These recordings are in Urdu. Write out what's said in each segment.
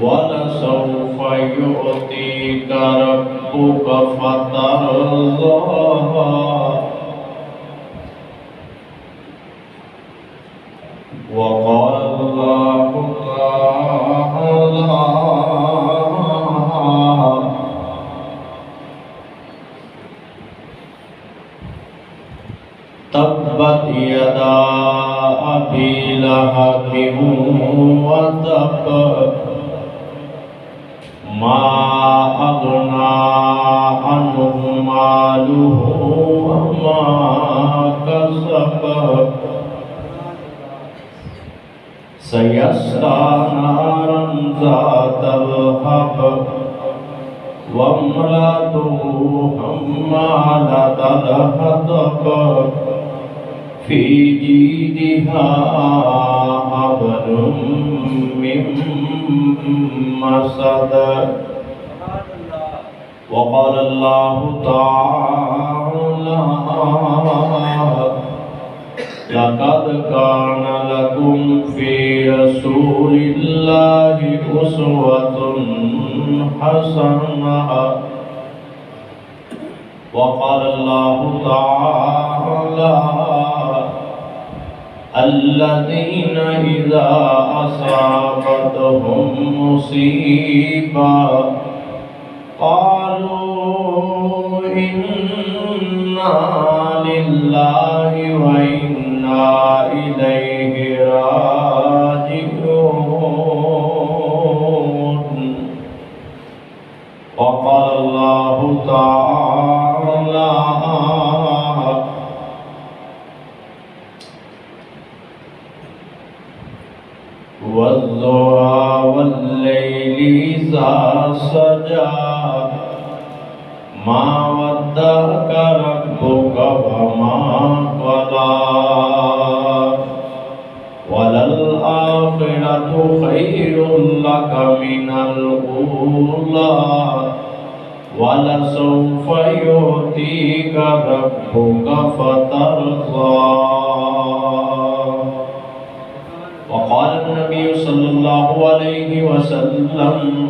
وَلَسَوْفَ يُعْطِيكَ رَبُّكَ فَتَرْضَىٰ وَقَالَ اللَّهُ تَعَالَىٰ تَبَّتْ يَدَا أَبِي لَهَبٍ وَتَبَّ مَا أَغْنَىٰ عَنْهُ مَالُهُ وَمَا كَسَبَ سَيَصْلَىٰ نَارًا ذَاتَ لَهَبٍ وَامْرَأَتُهُ حَمَّالَةَ الْحَطَبِ فِي جِيدِهَا حَبْلٌ مِّن مَّسَدٍ وقال الله تعالى لقد كان لكم في رسول الله أسوة حسنة وقال الله تعالى الذين إذا أصابتهم مصيبة قالوا إنا لله وإنا إليه راجعون وقال الله تعالى والضحى والليل إذا سجى ما ودعك ربك وما قلى وللآخرة خير لك من الأولى ولسوف يعطيك ربك فترضى وقال النبي صلى الله عليه وسلم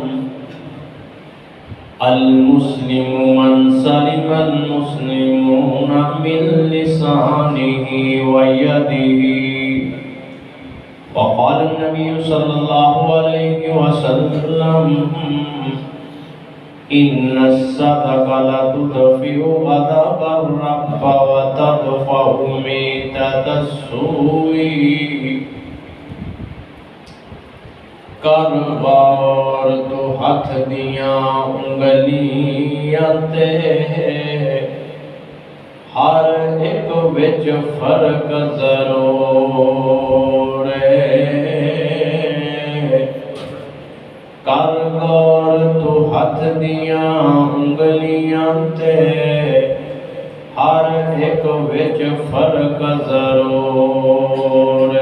المسلم من سلم المسلمون من لسانه ويده وقال النبي صلى الله عليه وسلم إن الصدقة لتطفئ غضب الرب وتدفع ميتة السوء کاروبار تو ہاتھ دیاں انگلیاں تے ہر ایک وچ فرق ضرور کاروبار تو ہاتھ دیاں انگلیاں تے ہر ایک وچ فرق ضرور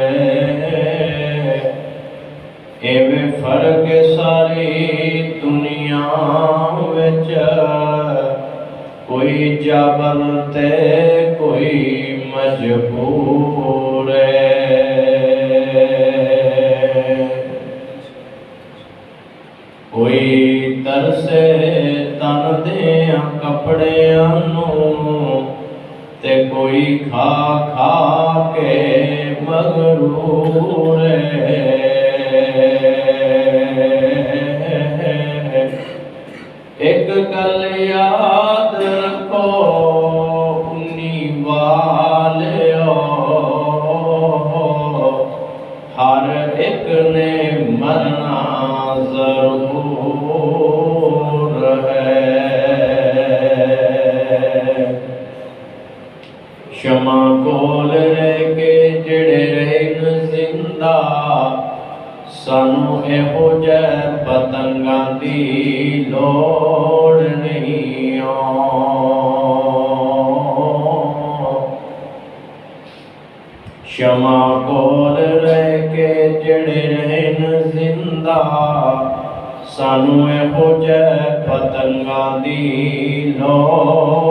ایویں فرق ساری دنیا وچ کوئی جبر تے کوئی مجبور کوئی ترسے تن دیاں کپڑیاں نوں تے کوئی کھا کھا کے مغرور ایک گل یاد رکھو انی والیو ہر ایک نے مرنا ضرور ہے شمع کول رہ کے جڑے رہن زندہ سانو ایہو جے پتنگاں دی لوڑ نہیں شمع کول رہ کے جڑے رہن زندہ سانو ایہو جے پتنگاں دی لوڑ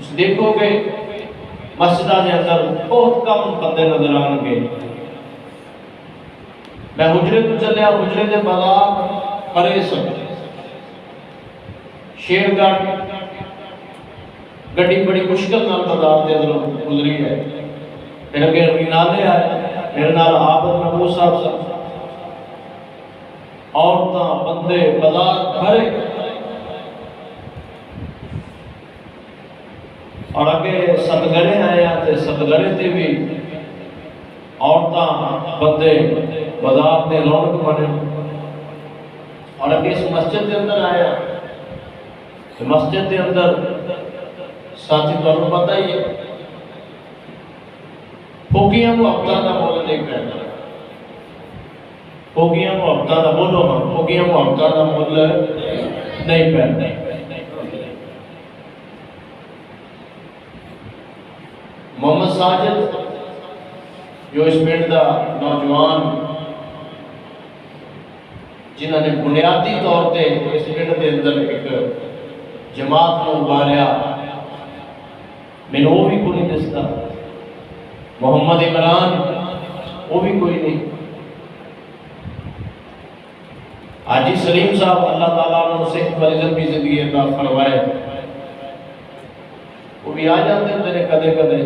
اس دیکھو گے مسجدہ کے اندر بہت کم بندے نظر آن گے. میں حجرے تو چلیا، حجرے کے بازار پرے سن شیر گاٹ گڈی بڑی مشکل نال بازار کے اندر گزری ہے. پھر اگے نالے آئے، میرے نال عابد محمود صاحب سن، عورتاں بندے بازار بھرے، اور اگے ستگڑے آئے ہیں، ستگڑے تے بھی عورتاں بندے بازار دے رونق بنے. اور اگے اس مسجد کے اندر آیا، مسجد کے اندر ساتھی تو پتہ ہی ہے پھوکیاں محبتاں کا مول نہیں پہنا. پھوکیاں محبتاں کا بولو، ہاں پھوکیاں محبتاں کا مول نہیں پہنا. محمد ساجد جو اس پنڈ دا نوجوان جنہوں نے بنیادی طور پہ اس پنڈ کے اندر ایک جماعت کو ابھاریا، میں وہ بھی کوئی نہیں دستا. محمد عمران وہ بھی کوئی نہیں. حاجی سلیم صاحب اللہ تعالیٰ نے صحت والی لمبی زندگی عطا فرمائے، وہ بھی آ جاتے ہیں کدے کدے.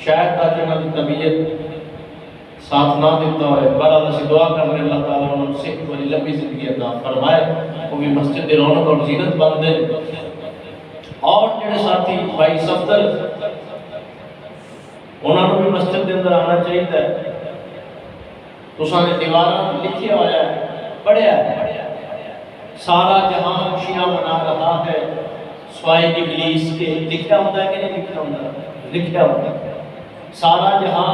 شاید تاکہ انہوں کی طبیعت ساتھ نہ دیتا ہے، بہرحال اسی دعا کرنے اللہ تعالیٰ انہوں نے صحت والی لمبی زندگی عطا فرمائے. وہ بھی مسجد کی رونق اور زینت بن دے. اور جڑے ساتھی بھائی صفدر انہوں نے بھی مسجد کے اندر آنا چاہیے. تو سانے دیواراں لکھیا ہوا ہے، پڑھیا ہے، سارا جہاں خوشیاں منا رہا ہے سوائے ابلیس کے. لکھیا ہوتا ہے کہ نہیں لکھیا ہوتا؟ لکھیا ہوتا ہے. سارا جہاں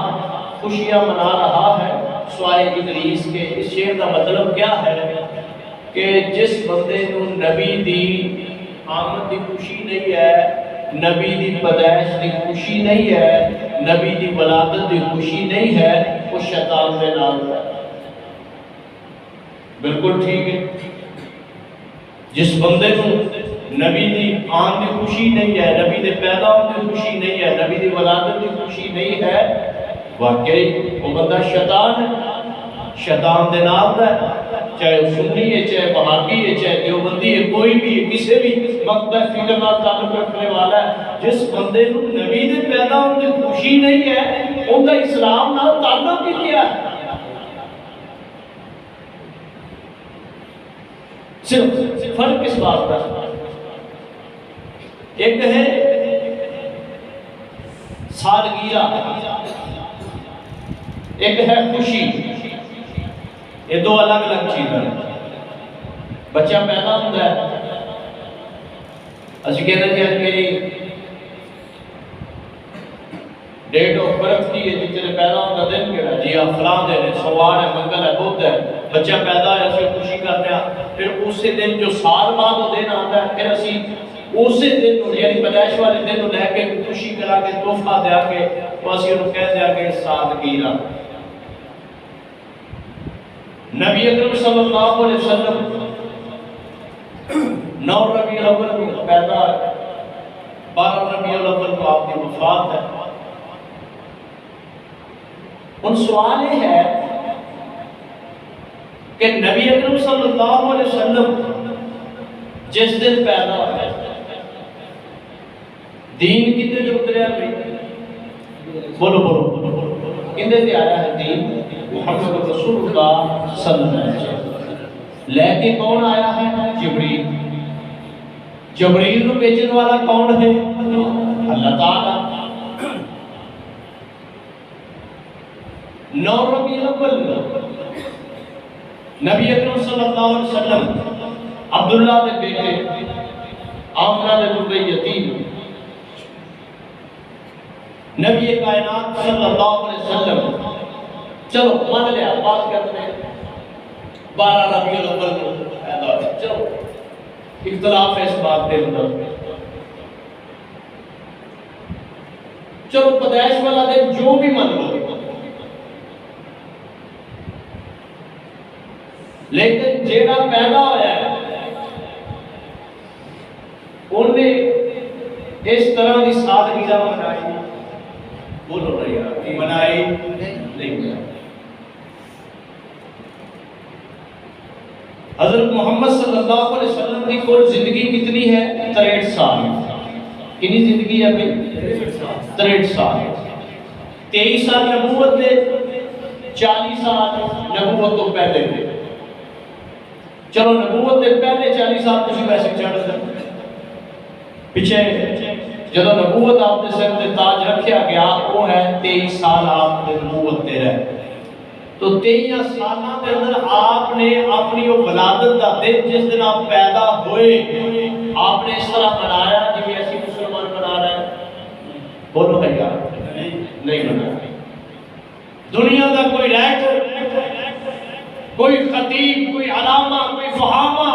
خوشیاں منا رہا ہے سوائے ابلیس کے. اس شعر کا مطلب کیا ہے کہ جس بندے کو نبی دی آمد دی خوشی نہیں ہے، نبی دی پیدائش دی خوشی نہیں ہے، نبی دی ولادت دی خوشی نہیں ہے، وہ شیطان دے نال ہے. بالکل ٹھیک ہے. جس بندے کو نبی دی آن دی خوشی نہیں ہے، نبی دے پیدا ہونے دی خوشی نہیں ہے، نبی دی ولادت دی خوشی نہیں ہے، واقعی وہ بندہ شیطان ہے. شیطان دے نال ہے. چاہے وہ سنی ہے، چاہے وہابی ہے، چاہے دیوبندی ہے، کوئی بھی ہے، کسی بھی مکتب فکر نال تعلق رکھنے والا ہے، جس بندے کو نبی دے پیدا ہونے دی خوشی نہیں ہے ان کا اسلام نال تعلق ہی کیا ہے؟ صرف فرق کس بات کا؟ ایک ہے سالگیرہ، ایک ہے خوشی. یہ دو الگ الگ چیزیں ہیں. بچہ پیدا ہوتا ہے، اسی کہتے ہیں کہ میری ڈیٹ آف برتھ کی ہے، جتنے پیدا ہوتا دن کہڑا جی آپ فلاں دن ہے، سوار ہے، منگل ہے، بدھ ہے. بچہ پیدا ہے، اسے خوشی کرتے ہیں. پھر اسی دن جو سال بعد وہ دن آتا ہے، پھر اسی اسی دن یعنی پیدائش والے دن لے کے خوشی کرا کے تحفہ دیا کے وہ اسی انہوں کہہ دیا کہ سالگیرہ. نبی اکرم صلی اللہ علیہ وسلم 9 ربیع الاول کو پیدا ہے، 12 ربیع الاول کو آپ کی وفات ہے. ان سوال یہ ہے کہ نبی اکرم صلی اللہ علیہ وسلم جس دن پیدا ہوئے دین کتنے جو اتریا بھئی؟ بولو بولو کتنے سے آیا ہے دین؟ محمد رسول اللہ صلی اللہ علیہ وسلم. لے کے کون آیا ہے؟ جبریل. جبریل کو بیچن والا کون ہے؟ اللہ تعالیٰ. 9 ربیع الاول نبی اکرم صلی اللہ علیہ وسلم عبداللہ دے بیٹے آمنہ دے دبئی یتیم نبی کائنات صلی اللہ علیہ وسلم. چلو مان لیا بات کرتے ہیں 12 ربیع الاول کو پیدا ہوئے. چلو اختلاف ہے اس بات کے اندر. چلو پیدائش والا دن جو بھی من لو، لیکن جیڑا پیدا ہوا ہے انہیں اس طرح کی سالگرہ منائی، بولو نا یار، منائی نہیں منائی۔ حضرت محمد صلی اللہ علیہ وسلم کی کل زندگی کتنی ہے؟ 63 سال۔ کتنی زندگی ہے بھائی؟ 63 سال۔ 23 سال نبوت دے، 40 سال نبوت تو پہلے دے۔ چلو نبوت دے پہلے 40 سال تسی ویسے چڑھ دے، پیچھے جدو نبوت آپ دے سر تے تاج رکھیا گیا وہ ہے 23 سال آپ دے نبوت دے رہے۔ تو 23 سالہ کے اندر آپ نے اپنی وہ ولادت دا دن جس دن آپ پیدا ہوئے آپ نے اس طرح منایا جی ایسی مسلمان منا رہے ہیں؟ بولو ہے یار، نہیں منایا۔ دنیا کا کوئی رائٹر، کوئی خطیب، کوئی علامہ، کوئی فہامہ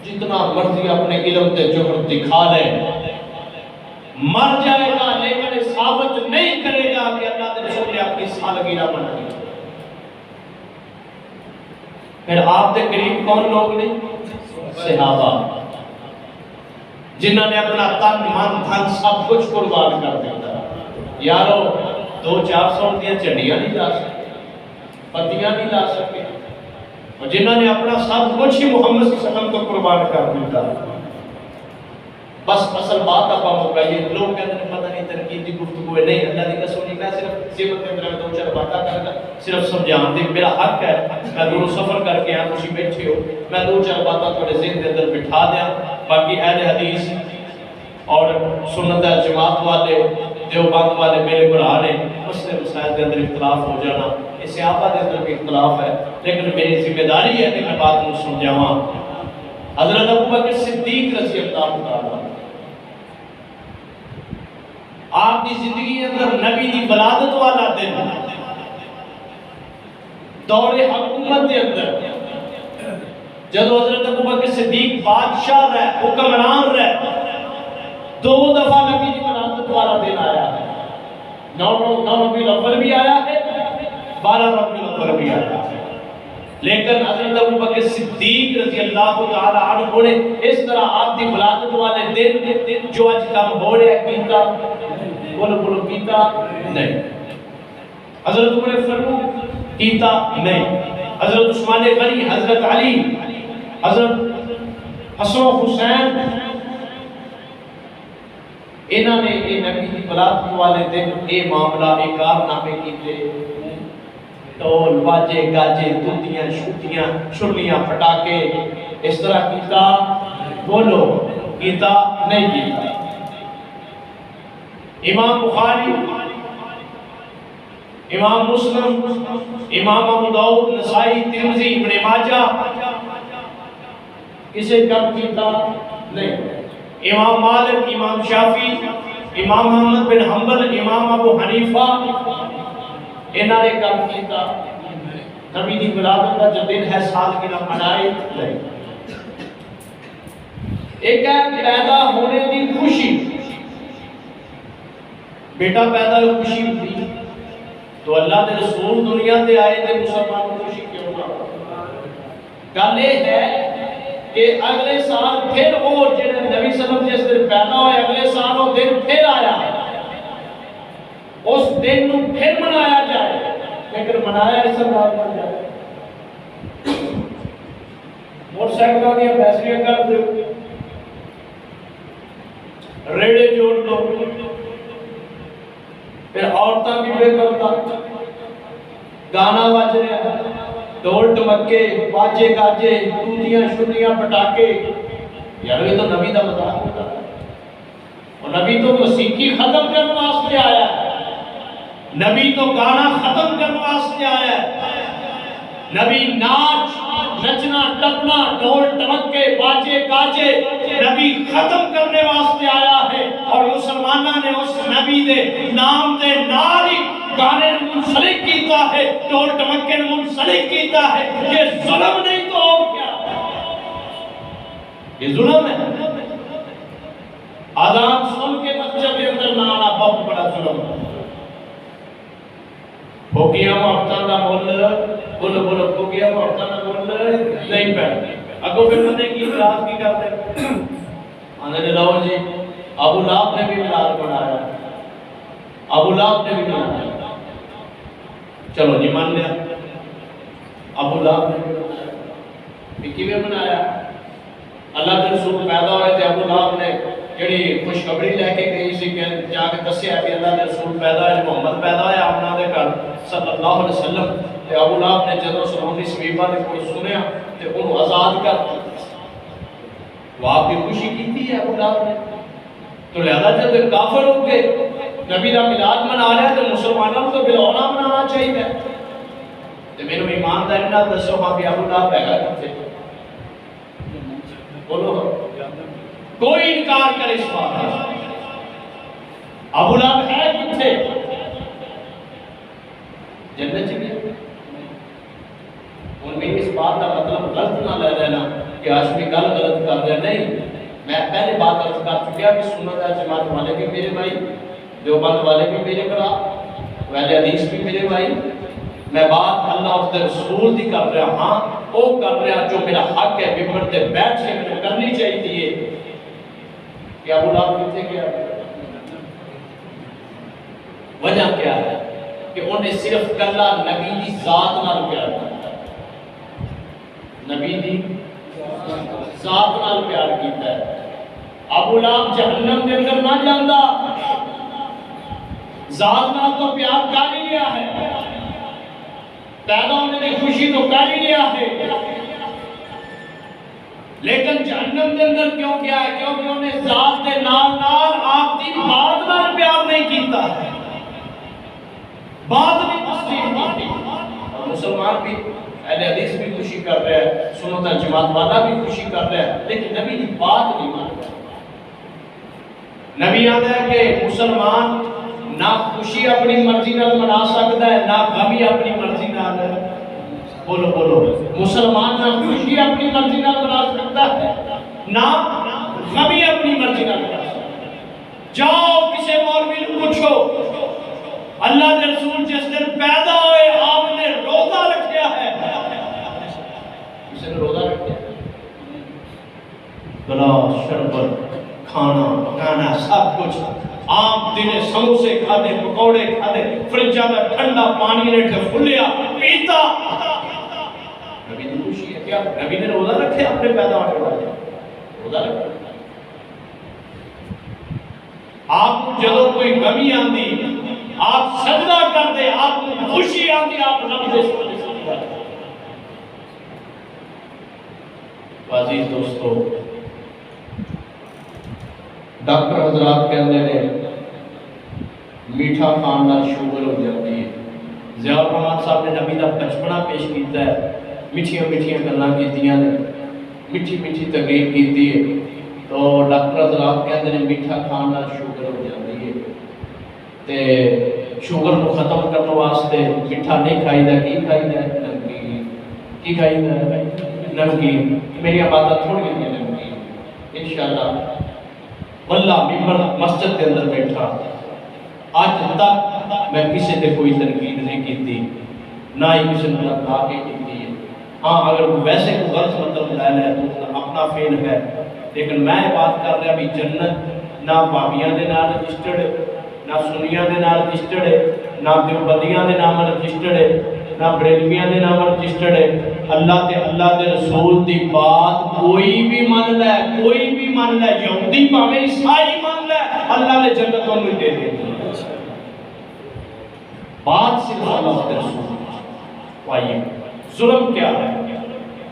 جتنا مرضی اپنے علم تے جوہر دکھا لے، مر جائے گا لیکن ثابت نہیں کرے گا کہ اللہ کے رسول نے اپنی سالگرہ منائی۔ پھر آپ کے قریب کون لوگ نے؟ صحابہ، جنہوں نے اپنا تن من دھن سب کچھ قربان کر دیا۔ یارو 200-400 دیا چڑیاں نہیں لا سکتے، پتیاں نہیں لا سکتے، اور جنہوں نے اپنا سب کچھ ہی محمد صلی اللہ علیہ وسلم کو قربان کر دیا۔ بس اصل بات آپ موقع یہ لوگ کہتے ہیں پتہ نہیں تنقید کی گفتگو ہے، نہیں اللہ کی قسم نہیں، میں صرف سیمت کے اندر دو چار باتیں کر گا، صرف سمجھان دے، میرا حق ہے، میں دور سفر کر کے آپ تسی بیٹھے ہو، میں دو چار باتیں تھوڑے ذہن کے اندر بٹھا دیا۔ باقی اہل حدیث اور سنت جماعت والے دیوبند والے میرے برا نے مسئلے مسائل کے اندر اختلاف ہو جانا، اس صحابہ کے اندر بھی اختلاف ہے، لیکن میری ذمہ داری ہے کہ میں بات کو سمجھاواں۔ حضرت ابوبکر صدیق رضی اللہ عنہ آپ کی زندگی اندر نبی دی ولادت والا دن، دور حکومت کے اندر جب حضرت ابوبکر صدیق بادشاہ رہے، حکمران رہے، 2 دفعہ نبی دی ولادت والا دن آیا ہے۔ 9 ربیع الاول بھی آیا ہے، 12 ربیع الاول بھی آیا ہے، لیکن حضرت ابوبکر صدیق رضی اللہ تعالی عنہ نے اس طرح آپ کی ولادت والے دن جو آج کام ہو رہا ہے کیتا، بولو کیتا نہیں۔ حضرت عمر فاروق کیتا نہیں، حضرت عثمان غنی، حضرت علی، حضرت حسن و حسین، انہوں نے یہ نبی کی ولادت والے دن یہ معاملہ ایک کارنامے کیتے، ٹول باجے گاجے دودیاں شوتیاں شرلیاں پھٹاکے اس طرح کیتا، بولو کیتا نہیں کیتا۔ امام بخاری، امام مسلم، امام ابو داؤد، نسائی، ترمذی، ابن ماجہ کسے کم کیتا نہیں۔ امام مالک، امام شافعی، امام محمد بن حنبل، امام ابو حنیفہ انہوں نے کم کیتا نبی دی ولادت کا جو دن ہے سالگرہ منائے نہیں۔ ایک ہے پیدا ہونے دی خوشی، بیٹا پیدا ہوئی خوشی ہوئی، تو اللہ کے رسول دنیا تے آئے تھے، مسلمان کو خوشی کیوں نہ؟ گل یہ ہے کہ اگلے سال پھر وہ جنہیں نبی صلی اللہ علیہ وسلم جس دن پیدا ہوئے اگلے سال وہ دن پھر آیا، اس دن کو پھر منایا جائے، لیکن منایا اس طرح بن جائے موٹر سائیکلوں کی بیٹریاں کر دو، ریڑے جوڑ دو، پھر عورتاں بھی بے کرتا، گانا بج رہا، ڈھول ڈمکے باجے گاجے دودیاں شنیاں پٹاکے، یار یہ تو نبی دا مذاق ہوتا ہے، اور نبی تو موسیقی ختم کرنے واسطے آیا ہے، نبی تو گانا ختم کرنے واسطے آیا ہے، نبی ناچ نچنا ٹپنا ڈھول ڈمکے باجے گاجے نبی ختم کرنے واسطے آیا ہے، اور مسلمانہ نے اس نبی دے نام دے ناری گانے منسلک کیتا ہے، ڈھول ڈمکے منسلک کیتا ہے۔ یہ ظلم نہیں تو اور کیا؟ یہ ظلم ہے۔ آدھان سن کے مسجد کے اندر نہ آنا بہت بڑا ظلم ہے۔ بھوکیاں محبتاں دا مول، بولو بھوکیاں محبتاں دا مول نہیں پہنتے، اگو پھر بندے کی اعتراض کی کرتے آنے لو جی ابو لہب نے بھی میلاد منایا، ابو لہب نے بھی منایا، چلو جی مان لیا ابو لہب نے بھی کیویں منایا؟ اللہ کے رسول پیدا ہوئے تھے، ابو لہب نے جڑی خوشخبری لے کے گئی سی کہ جا کے دسیا کہ اللہ کے رسول پیدا ہوئے، محمد پیدا ہویا اپنا دے گھر صلی اللہ علیہ وسلم، تے ابو لہب نے جدوں سلونی سویبا دے کوئی سنیا تے انہوں آزاد کر دیا۔ وہ آپ کی خوشی کی تھی ابو لہب نے، تو لہذا جب کافر ہو کے نبی دا میلاد منا رہے تو مسلمانوں کو بلاونا منانا چاہیے۔ تے میرے ایماندار نہ دسو ہاں بھی ابو لہب ہے کتنے؟ بولو کوئی انکار کرے اس بات کا، ابو لہب ہے کتنے؟ جنت چ گیا۔ اور میں اس بات کا مطلب غلط نہ لے لینا کہ ہاشمی گل غلط کر رہے، نہیں، میں پہلے بات عرض کر چکیا کہ سنت جماعت والے بھی میرے بھائی، دیوبند والے بھی میرے برا، اہل حدیث بھی میرے بھائی، میں بات اللہ اور رسول دی کر رہا ہاں، وہ کر رہا جو میرا حق ہے، ممبر تے بیٹھ کے مجھے کرنی چاہیے تھی کہ ابو لہب کتنے گیا؟ وجہ کیا ہے کہ انہیں صرف کلا نبی دی ذات نال پیار کیا، نبی دی ذات نال پیار کیتا ہے۔ ابو لہب جہنم کے اندر نہ جاندا، ذات نال تو پیار کر ہی لیا ہے، پیدا ہونے کی خوشی تو کر ہی لیا ہے، لیکن جہنم کے اندر کیوں کیا ہے؟ کیونکہ انہیں ذات کے نال نال آپ کی بات نال پیار نہیں کیتا ہے، بات بھی تسلیم کی۔ اور مسلمان بھی اہل حدیث بھی خوشی کر رہے ہیں، سنت جماعت والا بھی خوشی کر رہے ہیں، لیکن نبی کی بات نہیں مان رہے۔ نبی آتا ہے کہ مسلمان نہ خوشی اپنی مرضی نال منا سکتا ہے، نہ غمی اپنی مرضی نال، بولو بولو، مسلمان نہ خوشی اپنی مرضی نال منا سکتا ہے، نہ غمی اپنی مرضی نال منا سکتا ہے۔ جاؤ کسی مولوی کو پوچھو اللہ کے رسول جس دن پیدا ہوئے آپ نے روزہ رکھیا ہے، کسی نے روزہ رکھیا؟ بلا شربت کھانا پکانا سب کچھ آپ دن سموسے کھاتے، پکوڑے کھاتے، فرجا میں ٹھنڈا پانی نے کھلیا پیتا، نبی نے خوشی ہے کیا؟ نبی نے روزہ رکھے اپنے پیدا ہونے والے، روزہ رکھے۔ آپ کو جدو کوئی غمی آندی آپ سجدہ کر دے، آپ کو خوشی آندی آپ رب سے سجدہ۔ عزیز دوستو، ڈاکٹر حضرات کہتے ہیں میٹھا کھانا شوگر ہو جاتی ہے۔ ضیاء الرحمن صاحب نے نبی کا بچپنا پیش کیتا ہے، میٹھیاں میٹھیاں گلاں کیتیاں نے، میٹھی میٹھی تقریر کیتی ہے، تو ڈاکٹر حضرات کہتے ہیں میٹھا کھانا شوگر ہو جاتی ہے، تے شوگر کو ختم کرنے واسطے میٹھا نہیں کھائی دا، کی کھائی دا؟ نمکین۔ کی کھائی دا؟ نمکین۔ میری باتیں تھوڑی ہیں نمکین، انشاءاللہ واللہ ممبر مسجد کے اندر بیٹھا آج تک میں کسی نے کوئی تنقید نہیں کی تھی، نہ ہی کسی نے کہا کہ کی ہے۔ ہاں اگر ویسے کوئی غلط مطلب لے لے تو اپنا فیل ہے، لیکن میں بات کر رہا بھی جنت نہ بابیاں دے نال رجسٹرڈ، نہ سنیاں دے نال رجسٹرڈ، نہ دیوبندیاں دے نام رجسٹرڈ، نہ بریلویاں دے نام رجسٹرڈ ہے۔ اللہ دے رسول دی بات کوئی بھی مان لے، کوئی بھی مان لے، یہودی پاویں عیسائی مان لے، اللہ نے جنت انہوں دے دی۔ بات صرف اللہ دے رسول۔ آئیے ظلم کیا ہے؟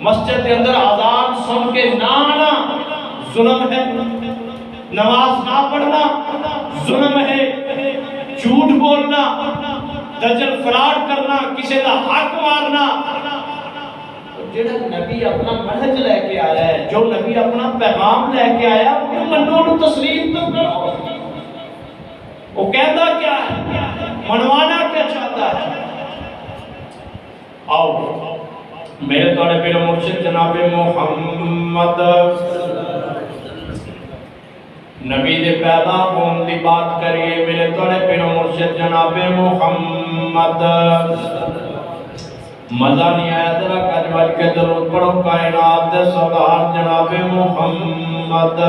مسجد کے اندر اذان سن کے نہ آنا ظلم ہے، نماز نہ پڑھنا ظلم ہے، جھوٹ بولنا، دجل فراڈ کرنا، کسی کا حق مارنا۔ جڑا نبی اپنا منہج لے کے آیا ہے، جو نبی اپنا پیغام لے کے آیا، وہ منو تسلیم تو کرو۔ وہ کہتا کیا ہے؟ منوانا کیا چاہتا ہے؟ آؤ میرے توڑے پیر مرشد جناب محمد نبی دے پیدا ہون دی بات کریے، میرے توڑے پیر مرشد جناب محمد مزہ نہیں آیا ذرا کج وج کے درود پڑھو کائنات دے سردار جناب محمد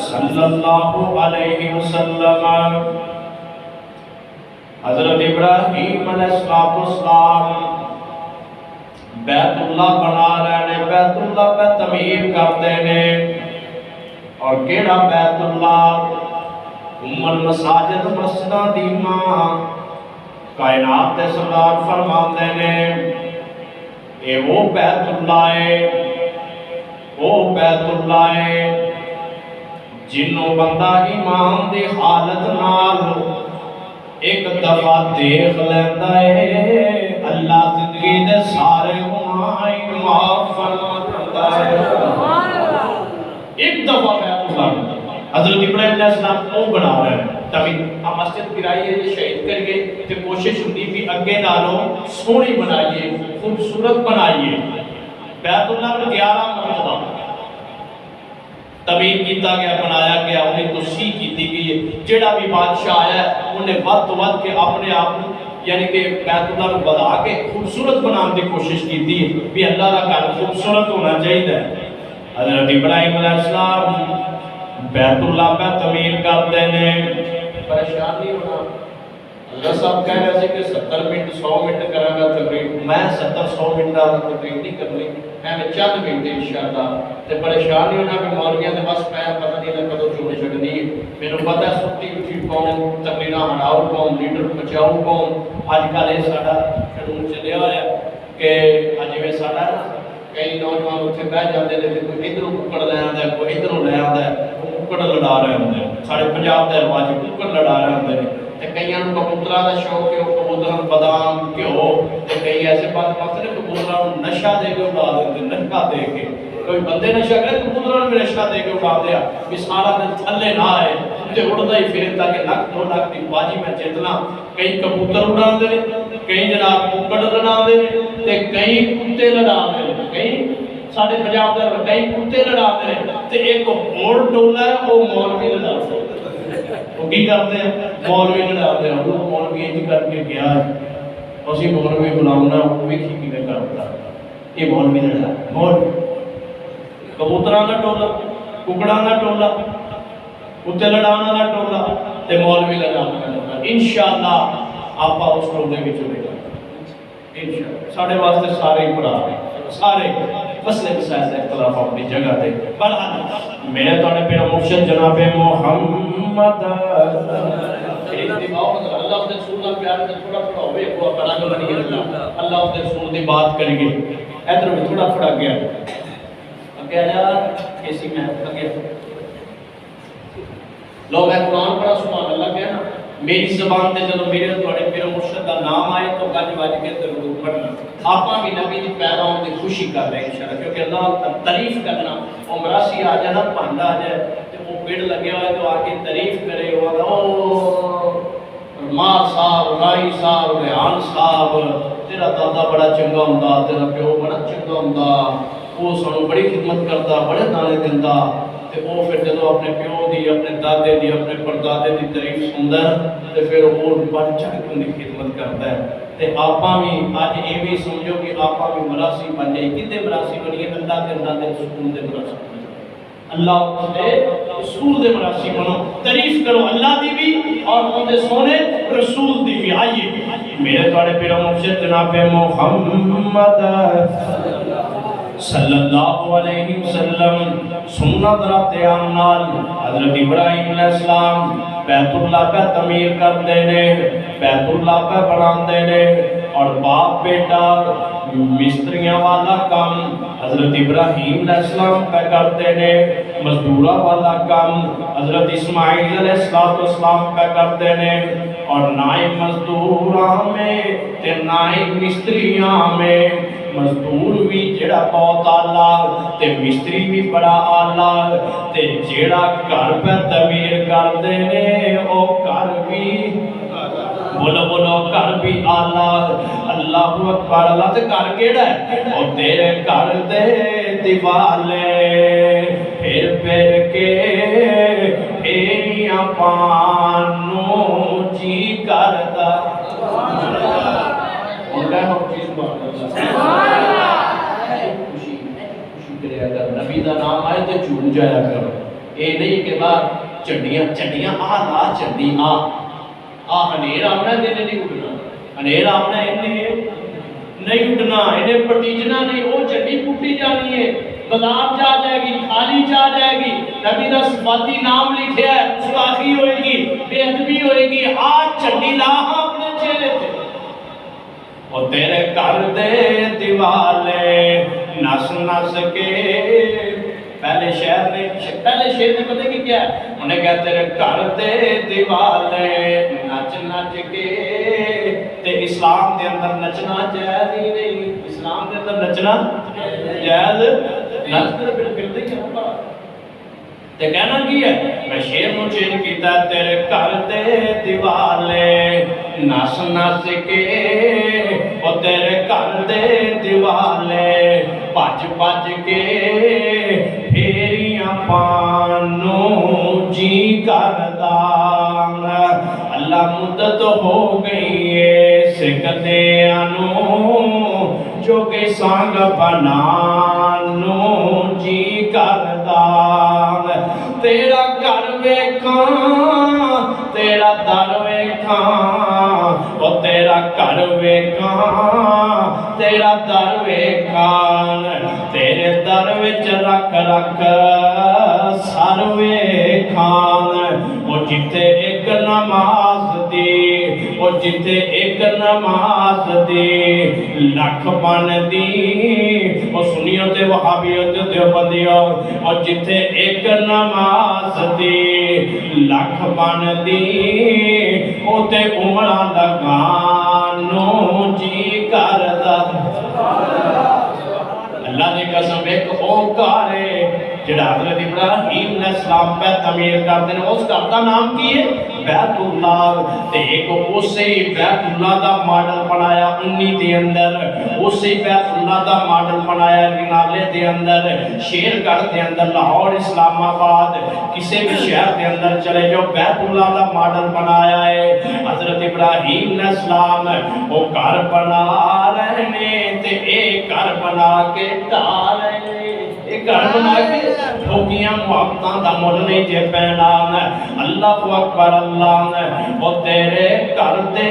صلی اللہ علیہ وسلم۔ حضرت ابراہیم علیہ السلام بیت اللہ بنا رہے نے، بیت اللہ پہ تعمیر کرتے نے، اور کیڑا بیت اللہ المساجد مسجداں دی ماں کائنات دے سردار فرماندے نے اے وہ بیت اللہ ہے، وہ بیت اللہ ہے جنوں بندہ ایمان دی حالت نال ایک دفعہ دیکھ لیندہ ہے اللہ زندگی دے سارے گناہ معاف فرما دیتا ہے۔ ایک دفعہ بیت اللہ حضرت ابراہیم علیہ السلام کو بنا رہے ہیں تبھی ہم مسجد گرائی ہے یہ شہید کر گئے تو کوشش ہوتی بھی اگے ڈالو سونی بنائیے خوبصورت بنائیے۔ بیت اللہ میں 11 مرتبہ تعمیر کیتا گیا، بنایا گیا، انہیں توسیع کیتی گئی، جڑا بھی بادشاہ آیا ہے انہیں ود تو ود کے اپنے آپ یعنی کہ بیت اللہ کو بنا کے خوبصورت بنانے کی کوشش کیتی بھی اللہ کا گھر خوبصورت ہونا چاہیے۔ حضرت ابراہیم علیہ السلام بیت اللہ پہ تعمیر کرتے ہیں، پریشان نہیں ہونا۔ اللہ صاحب کہہ رہے ہیں کہ 70 منٹ 100 منٹ کریں گا تقریب، میں 70-100 منٹ تقریب نہیں کرنی، میں چند منٹ انشاءاللہ۔ تے پریشان نہیں ہونا کہ مولویاں دے بس پیر پتہ نہیں لگا تو چھوڑ چھڑنی ہے۔ میرے پتہ ہے ستی اٹھی قوم، تقریرا ہٹاؤ قوم، لیڈر بچاؤ قوم۔ آج کل یہ ساڈا شروع چلیا ہوا ہے کہ اج میں ساڈا نا کئی نوجوان اتنے بہ جاتے ہیں کہ کوئی ادھروں ککڑ لے آتا ہے، کوئی ادھروں لے آتا ہے، ککڑ لڑا رہے ہوتے ہیں۔ سارے پنجاب دے رواج ککڑ لڑا رہے ہوتے ہیں۔ تے کئیاں نوں کبوتراں دا شوق ہے، کبوتراں نوں بادام گھیو، تے کئی ایسے پاس نے کبوتراں نوں نشہ دے کے اڑا دیندے، نشہ دے کے۔ کوئی بندے نشہ کرے کبوتراں نوں بھی نشہ دے کے اڑا دیا کہ سارا دن تھلے نہ آئے تے اڑدا ہی پھرے تاکہ لاکھ 2 لاکھ دی باجی میں جتنا۔ کئی کبوتر اڑاندے نے، کئی جناب ککڑ لڑاندے نے، تے کئی کتے لڑاندے نے، کئی ساڑھے پنجاب در کئی کتے لڑاندے نے، تے ایک اور ٹولا ہے وہ مولوی لڑاندے ہیں۔ وہ کی کرتے ہیں؟ مولوی لڑاندے ہیں۔ وہ مولوی ایجی کر کے گیا ہے، اسی مولوی بلاؤنا وہ بھی کی کرتا ہے۔ یہ مولوی لڑا مولوی کبوتراں دا ٹولا، ککڑاں دا ٹولا، کتے لڑانا دا ٹولا تے مولوی لڑانا دا ٹولا۔ انشاءاللہ آپ اس ٹولے کی چلے گا انشاءاللہ۔ ساڑھے واسطے سارے ہی پڑھا رہے ہیں، سارے فصلے بسائز اختلاف اپنی جگہ دے۔ برحال میرے توڑے پیر مرشد جناب محمد اللہ اپنے رسول اللہ پیار سے تھوڑا تھوڑا ہوئے وہ پڑھا گا نہیں اللہ اللہ اپنے رسول دی بات کریں گے۔ ادھر بھی تھوڑا تھوڑا گیا اگے آیا کسی میں اگے لو میں قرآن پڑھا سبحان اللہ کہنا میری زبان تے جب میرے توڑے پیر مرشد کا نام آئے تو گج واج کے درود پڑھنا۔ آپاں بھی نبی دی پیغام دی خوشی کر رہے ہیں انشاءاللہ، کیونکہ اللہ تعریف کرنا عمراسی آ جانا پانڈا آ جائے تو وہ پیڑ لگے ہوئے تو آگے تعریف کرے او مار صاحب، رائی صاحب، ریحان صاحب تیرا دادا بڑا چنگا ہوندا، تیرا پیو بڑا چنگا ہوندا، وہ سانوں بڑی خدمت کرتا، بڑے دانے دیندا۔ تے وہ پھر جدو اپنے پیو دی، اپنے دادے دی، اپنے پردادے دی تعریف سندا تے پھر وہ بڑھ چڑھ کے ان کی خدمت کرتا ہے۔ تے آپاں بھی اج یہ بھی سمجھو کہ آپاں بھی مراسی بن جائے، کتے مراسی بنیے؟ اللہ کے اللہ دے رسول دے مراسی بن جائے، اللہ دے رسول دے مراسی بنو، تعریف کرو اللہ دی بھی اور ان دے سونے رسول دی بھی۔ آئیے میرے توڑے پیر مرشد جناب محمد صلی اللہ علیہ وسلم سنت رات عامنال حضرت ابراہیم علیہ السلام بیت اللہ پہ تعمیر کر دینے، بیت اللہ پہ بنان دینے، اور باپ بیٹا مستریاں والا کام حضرت ابراہیم علیہ السلام پہ کر دینے، مزدورہ والا کام حضرت اسماعیل علیہ السلام پہ کر دینے، اور نائیں مزدوراں میں تے نائیں مستریاں میں مزدور بھی جڑا بہت آلہ تے مستری بھی بڑا آلہ تے جڑا گھر پہ تعمیر کر دینے او گھر بھی بولو بولو گھر بھی آلہ۔ اللہ اکبر اللہ تے گھر کیڑا ہے اور تیرے گھر دے دیوالے پھر پھر کے پھیریاں پانوں جی کردہ خوشی کریا کر، نبی دا نام آئے تو جھوم جایا کر. اے نہیں کہ بعد چڈیاں چڈیاں آ لا چڈی آ ہنیر آنا دن نہیں اٹھنا، ہنیر آنا انہیں نہیں اٹھنا، انہیں پٹیجنا نہیں، وہ چڈی پٹی جانی ہے، بادام جا جائے گی، کھالی جا جائے گی. نبی دا صفاتی نام لکھیا ہے، گستاخی ہوئے گی، بے ادبی ہوئے گی. آج چڈی لا اپنے چہرے تے. اور تیرے گھر دے دیوالے نس نس کے، پہلے شہر نے پتہ کی کیا ہے؟ انہیں کہا تیرے گھر دے دیوالے نچ نچ کے. تے اسلام دے اندر نچنا جائز ہی نہیں، اسلام دے اندر نچنا جائز نچ کر پھر دے کیا بات. تے کہنا کی ہے؟ میں شیر نو چینج کیتا، تیرے گھر دے دیوالے نس نس کے، اور تیرے گھر دے دیوالے بج بج کے، پھیریاں پانو جی کردا. اللہ مدت ہو گئی ہے سکدیاں نو، جو کہ سانگ بنانو جی کردا. تیرا گھر ویکھاں، تیرا در ویکھاں، او تیرا گھر ویکھاں، تیرا در ویکھاں. تیرے در وچ رکھ رکھ سر ویکھاں. او جتھے ایک نماز دی، او جتھے ایک نماز دی لکھ بن دی. او سنیوں تے وہابیوں تے دیوبندیوں، او جتھے ایک نماز دی لکھ بن دی، او تے عمرہ لگانو جی کردا. اللہ نے قسم ایک اوکار ہے جڑا حضرت ابراہیم علیہ السلام پہ تعمیر کرتے ہیں. اس گھر کا نام کی ہے؟ بیت اللہ. تے ایک اسی بیت اللہ دا ماڈل بنایا 19 دے اندر، اسی بیت اللہ دا ماڈل بنایا رنالے دے اندر، شیر گڑھ دے اندر، لاہور، اسلام آباد، کسی بھی شہر دے اندر چلے جو بیت اللہ دا ماڈل بنایا ہے. حضرت ابراہیم علیہ السلام وہ گھر بنا رہے ہیں، تے ایک گھر بنا کے ڈھا رہے ہیں. ایک گھر بنا کے ٹھوکیاں محبتاں دا مل نہیں جے پینا. اللہ اکبر اللہ. وہ تیرے گھر دے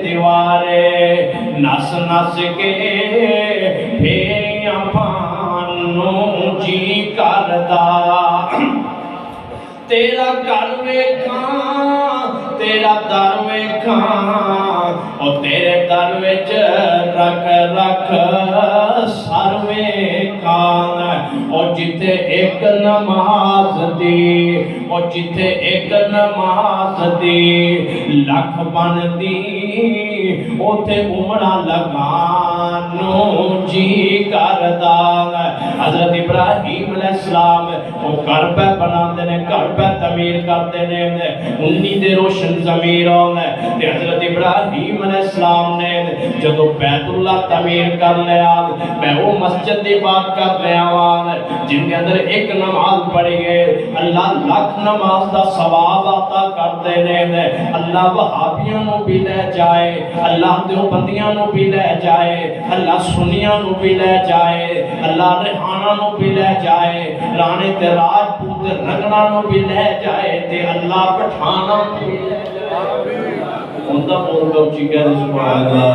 دیوارے نس نس کے، پھیریاں پانو جی کردا. تیرا گھر ویکھاں، تیرا در ویکھاں، او تیرے در وچ رکھ رکھ سر ویکھاں. او جتھے ایک نماز دی، او جتھے ایک نماز دی لکھ بن دی، اوتھے عمرہ لگانو جی کردا. حضرت ابراہیم علیہ السلام وہ گھر پہ بناندے نے، گھر پہ تعمیر کرتے نے. 19 دے روشن ضمیر آنے تے حضرت ابراہیم علیہ السلام نے جدو بیت اللہ تعمیر کر لیا. میں وہ مسجد دی بات کر رہا ہوں جن کے اندر ایک نماز پڑھی گئے، اللہ لاکھ نماز دا ثواب عطا کرتے نے. اللہ وہابیاں نو بھی لے جائے، اللہ دیوبندیاں نو بھی لے جائے، اللہ سنیاں نو بھی لے جائے، اللہ ریحانہ نو بھی لے جائے، رانے تے راجپوت رنگنا نو بھی لے جائے، تے اللہ پٹھانا نو بھی لے جائے. اندہ بول گا اچھی کہہ دے سبحان اللہ.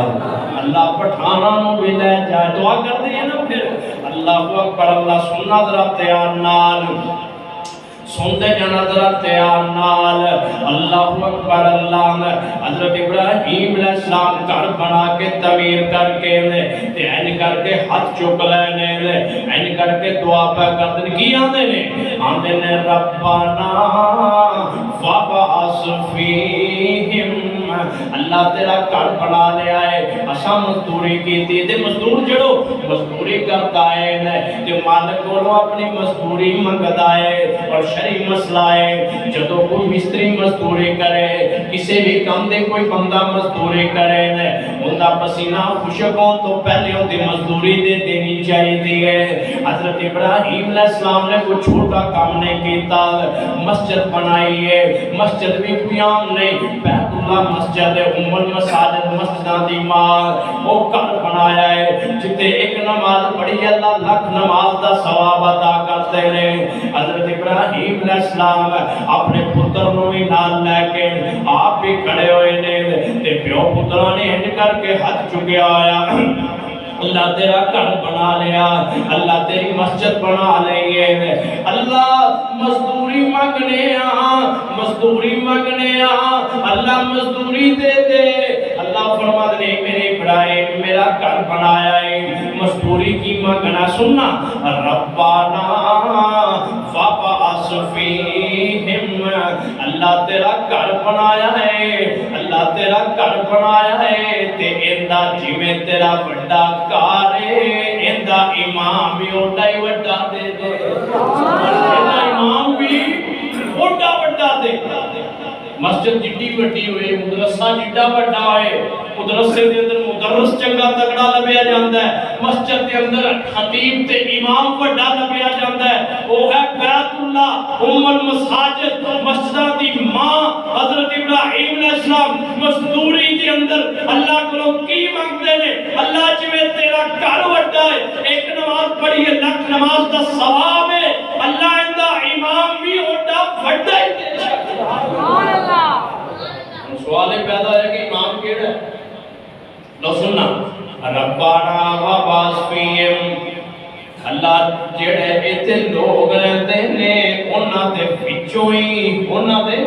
اللہ پٹھانا نو بھی لے جائے. دعا کر دیں نا پھر. اللہ اکبر اللہ. سننا ذرا تیار نال، سنتے جانا ذرا تیار نال. اللہ اکبر اللہ. حضرت ابراہیم علیہ السلام گھر بنا کے تعمیر کر کے تے این کر کے ہاتھ چک لینے، این کر کے دعا پہ کر دیں. کی آندے نے؟ آندے نے ربنا وابعث فیہم. اللہ تیرا گھر بنا لیا ہے، اساں مزدوری کی تھی. تے مزدور جڑو مزدوری کرتا ہے تے مالک کولوں اپنی مزدوری منگدا ہے. اور شرعی مسئلہ ہے جدو کوئی مستری مزدوری کرے، کسی بھی کام دے کوئی بندہ مزدوری کرے، بندہ پسینہ خوشکوں تو پہلے ہوتی مزدوری دے دینی چاہیے ہے. حضرت ابراہیم علیہ السلام نے کوئی چھوٹا کام نہیں کیتا، مسجد بنائی ہے. مسجد بھی کوئی عام نہیں، بیت اللہ اللہ مسجد ام المساجد مسجداں دی ماں او گھر بنایا ہے جتے ایک نماز پڑھی اللہ لاکھ نماز دا ثواب عطا کرتے ہیں۔ حضرت ابراہیم علیہ السلام اپنے پتر نو بھی نال لے کے آپ بھی کھڑے ہوئے نے تے پیو پتراں نے انج کر کے ہاتھ چکیا آیا اللہ تیرا گھر بنا لیا، اللہ تیری مسجد بنا لئیے، اللہ مزدوری مانگنے مزدوری مانگنے اللہ مزدوری دے دے۔ اللہ فرماتا نے میرے ابراہیم میرا گھر بنایا ہے مزدوری کی مانگنا سننا ربنا فابعث فیہم اللہ تیرا گھر بنایا ہے اللہ تیرا گھر بنایا ہے تے اندہ جویں تیرا بڑا کارے اندہ امام بھی اوٹا ہی وڈا دے دے اندہ امام بھی اوٹا وڈا دے مسجد جٹی وڈی ہوئے مدرسہ جٹا وڈا ہوئے مدرسے دے اندر مدرس چنگا تگڑا لبیا جاندہ ہے مسجد دے اندر خطیب تے امام وڈا لبیا جاندہ ہے وہ ہے بیت اللہ ام المساجد مسجدہ دی ماں حضرت ابراہیم علیہ السلام مزدوری دے اندر اللہ کو کی مانگتے ہیں اللہ جویں تیرا گھر وڈا ہے ایک نماز پڑھی ہے لاکھ نماز دا ثواب ہے اللہ اندہ امام بھی ہوتا وڈا ہی دے سبحان اللہ سوال پیدا ہے کہ امام کیڑا ہے لو سننا ربنا وابعث فیہم اللہ جڑے ایتھے لوگ رہندے نے انہاں دے وچوں ہی انہاں دے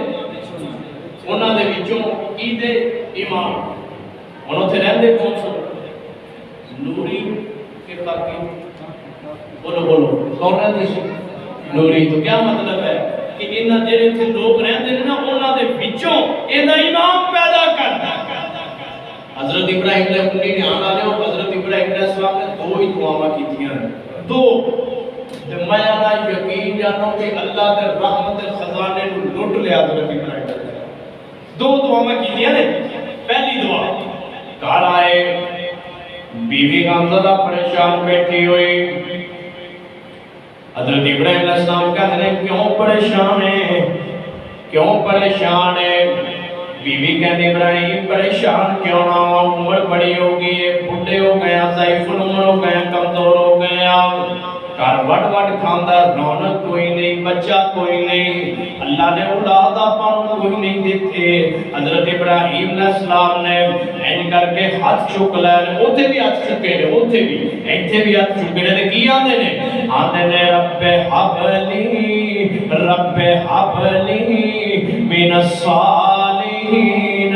وچوں کی دے امام انہاں تے رہندے کون سن نوری کے باقی بولو بولو کون رہندے سی نوری تو کیا مطلب ہے کہ انہاں جڑے ایتھے لوگ رہندے نے نا انہاں دے وچوں ایندا امام پیدا کردا حضرت ابراہیم علیہ السلام نے آنا لے اور حضرت ابراہیم علیہ السلام نے دو ہی دعاواں کیتیاں دو تے میں آنا یقین جانوں کہ اللہ دے رحمت خزانے نو لٹ لیا حضرت ابراہیم علیہ السلام دو دعاواں کیتیاں نے پہلی دعا گھر آئے بیوی غمزدہ پریشان بیٹھی ہوئی حضرت ابراہیم علیہ السلام کہتے ہیں کیوں پریشان ہے بیوی کہتے ابراہیم پریشان کیوں نہ ہو عمر بڑی ہو گئی ہے بڑھے ہو گیا ضعیف العمر ہو گیا کمزور ہو گیا گھر وٹ کھاندا رونق کوئی نہیں بچہ کوئی نہیں اللہ نے اولاد اپن کوئی نہیں دیتے حضرت ابراہیم علیہ السلام نے این کر کے ہاتھ چک لے اوتھے بھی ہاتھ چکے نے اوتھے بھی ایتھے بھی ہاتھ چکے نے کی آندے نے رب حب لی من الصالحین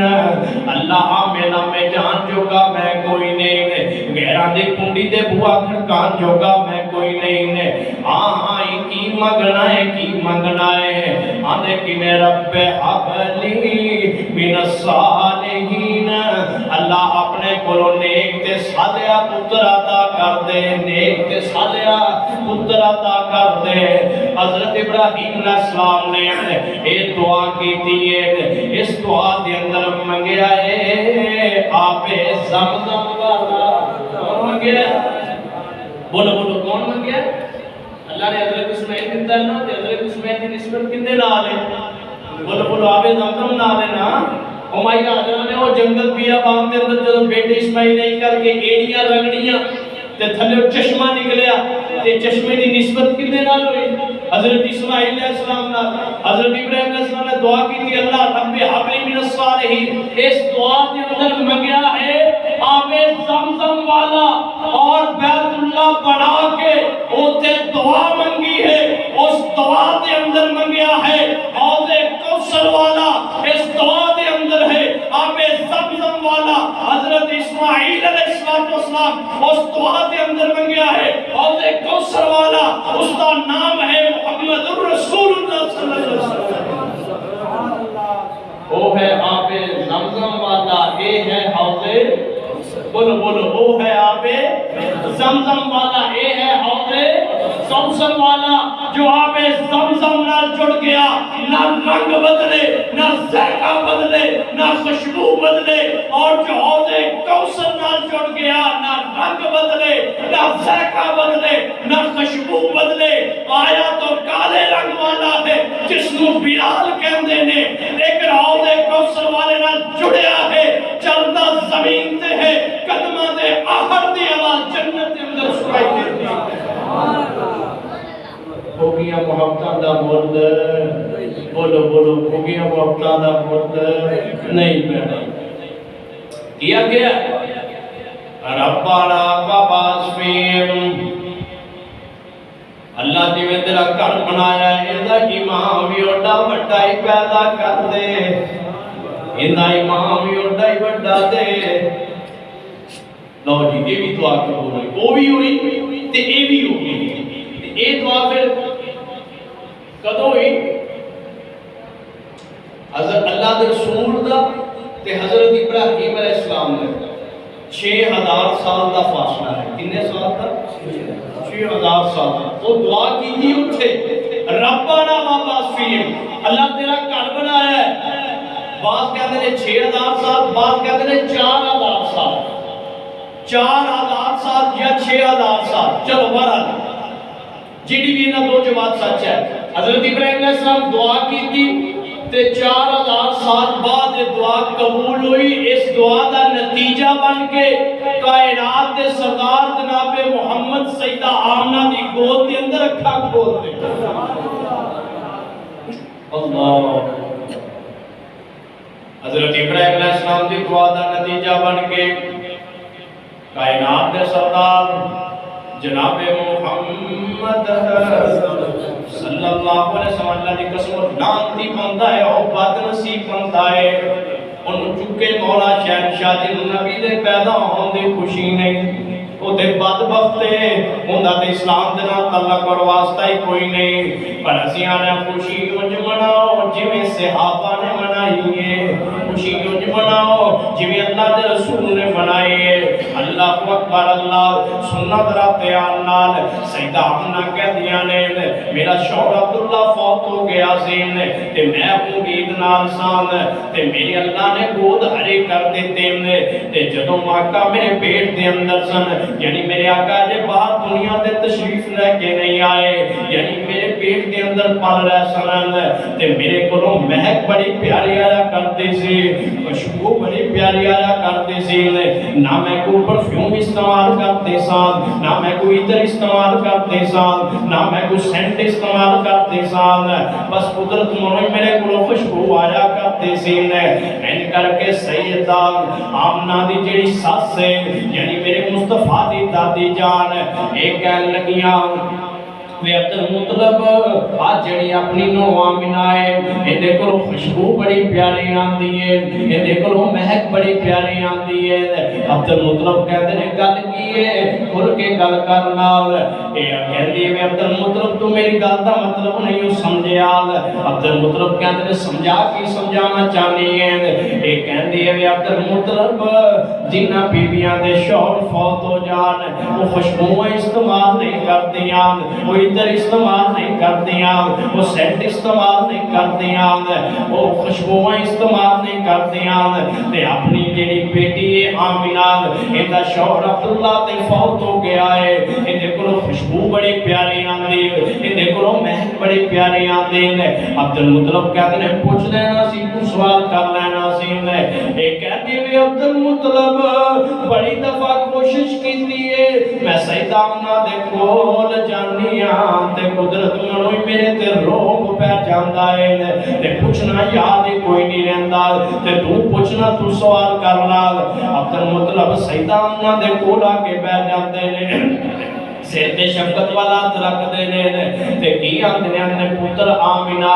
اللہ میرا میں جان جوگا میں کوئی نہیں غیران دے کنڈی دے بوا کھڑکان جوگا میں کوئی نہیں کی مانگنا ہے آدھے کی میں رب حبلی من الصالحین اللہ اپنے کلو نیک تے صالحہ پتر عطا کر دے نیک تے صالحہ پتر عطا کر دے حضرت ابراہیم علیہ السلام نے ایک دعا کی تھی اس دعا دے اندر منگیا ہے آپ زمزم والا کون منگیا بولو بولو کون منگیا اللہ نے حضرت اسماعیل دیتا ہے نا حضرت اسماعیل کی نسبت کنے نال ہے بولو بولو آپ زمزم نال ہے نا ہمائی آجرہ نے وہ جنگل پیا باغ دے اندر جو بیٹے اسماعیل نہیں کر کے ایڑیاں رگڑیاں تے تھلے چشمہ نکلیا تے چشمے دی نسبت کنے نال ہوئی حضرت اسماعیل علیہ السلام نے حضرت ابراہیم علیہ السلام نے دعا کی تھی اللہ رب حبلی من الصالحین اس دعا کے اندر منگیا ہے آب زمزم والا اور بیت اللہ بنا کے اوتے دعا منگی ہے اس دعا کے اندر منگیا ہے حوض کوثر والا اس دعا کے اندر ہے آب زمزم والا حضرت اسماعیل علیہ السلام اس دعا کے اندر منگیا ہے حوض کوثر والا اس کا نام ہے محمد الرسول اللہ صلی اللہ علیہ وسلم وہ ہے آب زمزم والا اے ہے حوض بولو بولو وہ ہے آب زمزم والا اے ہے حوض کوثر والا جو آب زمزم نہ جڑ گیا نہ رنگ بدلے نہ ذائقہ بدلے نہ خوشبو بدلے اور جو حوض کوثر نہ جڑ گیا نہ رنگ بدلے نہ ذائقہ بدلے نہ خوشبو بدلے آیا تو کالے رنگ والا ہے جس کو بلال کہندے نے لیکن حوض کوثر والے نہ گیا محبتاں دا مول بولو بولو ہو گیا محبتاں دا مول نہیں پینا کیا گیا ربنا وبعث فیہم اللہ جی میں تیرا گھر بنایا ہے اندہ امام بھی اڈا بڑا ہی پیدا کر دے اندہ امام بھی اڈا ہی بڑا دے لو جی یہ بھی دعا کرو ہوئی وہ بھی ہوئی تے اے بھی ہوئی اے دعا پھر کدو ہوئی حضرت اللہ دے رسول دا تے حضرت ابراہیم علیہ السلام نے 6000 سال دا فاصلہ ہے کتنے سال دا 6000 سال دا وہ دعا کی تھی اٹھے ربنا وبعث فیہم اللہ تیرا گھر بنایا ہے بعض کہتے ہیں 6000 سال بعض کہتے ہیں 4000 سال 4000 سال یا 6000 سال چلو بہرحال جی ڈی بھی نہ دو جواب سچ ہے حضرت ابراہیم علیہ السلام دعا کی تھی تے 4000 سال بعد دعا قبول ہوئی اس دعا دا نتیجہ بن کے کائنات دے سردار جناب محمد سیدہ آمنہ دی گود دے اندر اکھا کھول دے اللہ حضرت ابراہیم علیہ السلام دی دعا دا نتیجہ بن کے کائنات دے سردار جناب محمد صلی اللہ علیہ وسلم اللہ دی قسم لانتی بندہ ہے اور بد نصیب بندہ ہے انہوں چکے مولا شہنشاہ جن نبی دے پیدا ہون دی خوشی نہیں وہ دے بدبخت ہے انہاں دے اسلام دے نال تعلق اور واسطہ ہی کوئی نہیں پر اسی آنے خوشی انج مناؤ جویں صحابہ نے منائی ہے خوشی انج مناؤ جویں اللہ دے رسول نے منائی ہے اللہ اکبر اللہ سنت رات نال سیدہ آمنہ کہہ دیا نے میرا شوہر عبداللہ فوت ہو گیا زین نے تے میں امید نال سان تے میری اللہ نے گود ہرے کر دیتے نے تے جدوں آقا میرے پیٹ دے اندر سن یعنی میرے آقا جے باہر دنیا دے تشریف لے کے نہیں آئے یعنی میرے پیٹ دے اندر پل رہے سنن تے میرے کولوں مہک بڑی پیاری آیا کرتے سی خوشبو بڑی پیاری آیا کرتے سی نہ میں کو پرفیوم استعمال کرتے سان نہ میں کوئی عطر استعمال کرتے سان نہ میں کوئی سینٹ استعمال کرتے سان بس قدرت منوی میرے کولوں خوشبو آیا کرتے سی ان کر کے سیدہ آمنہ دی جڑی ساس سے یعنی میرے مصطفیٰ دی دادی جان ایک کہن لگیاں وے عبد المطلب آج جڑی اپنی نو آمنہ ہے اندے کرو خوشبو بڑی پیاری آندی ہے اندے کرو مہک بڑی پیاری آندی ہے عبد المطلب کہتے ہیں گل کی ہے کھل کے گل کرنا اے کہندی ہے عبد المطلب تو میری گل دا مطلب نہیں سمجھے آل عبد المطلب کہتے ہیں سمجھا کی سمجھانا چاہنی ہے اے کہندی ہے عبد المطلب جنہ بیویاں دے شوہر فوت ہو جان وہ خوشبوئیں استعمال نہیں کرتی آن وہ عطر استعمال نہیں کرتیاں وہ سینٹ استعمال نہیں کرتیاں وہ خوشبوئیں استعمال نہیں کرتیاں تے اپنی جڑی بیٹی آمنہ اندا شوہر عبداللہ تے فوت ہو گیا ہے اندے کولوں خوشبو بڑی پیاری آندی اندے کولوں مہک بڑی پیاری آندی عبد المطلب کہتے ہیں پوچھ لینا سی تو سوال کر لینا سی اے کہتے ہیں عبد المطلب بڑی دفعہ کوشش کیتی ہے میں سیدہ آمنہ دے کول جانی تے قدرت منوی میرے تے روب پہ جاندہ ہے تے پوچھنا یاد ہی کوئی نہیں رہندا تے تو پوچھنا تو سوال کرنا عبد المطلب سیدہ آمنہ دے کولا کے بہ جاندے نے سیر تے شفقت والا رکھ دینے تے کی آندنے اندنے پتر آمنہ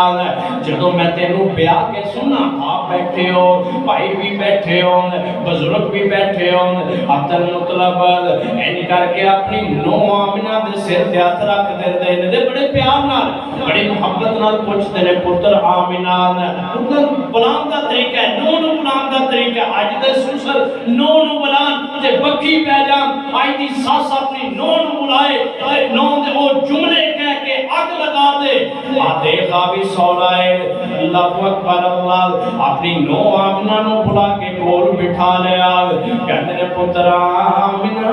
جدو میں تینوں بیاہ کے سننا آپ بیٹھے ہو بھائی بھی بیٹھے ہو بزرگ بھی بیٹھے ہو عبد المطلب این کر کے اپنی نو آمنہ دے سیر تے ہاتھ رکھ دینے دے بڑے پیار نال بڑی محبت نال پوچھ دینے پتر آمنہ پتر بلان دا طریقہ ہے نو بلان دا طریقہ ہے آج دے سوسر نو بلان تے بکی پہ جان آئی دی ساس اپنی نو بلان نو دے وہ جملے کہہ کے اگ لگا دے دیکھا بھی سولائے اللہ اکبر اللہ اپنی نو آمنہ نو بلا کے کول بٹھا لیا کہتے ہیں پتر آمنہ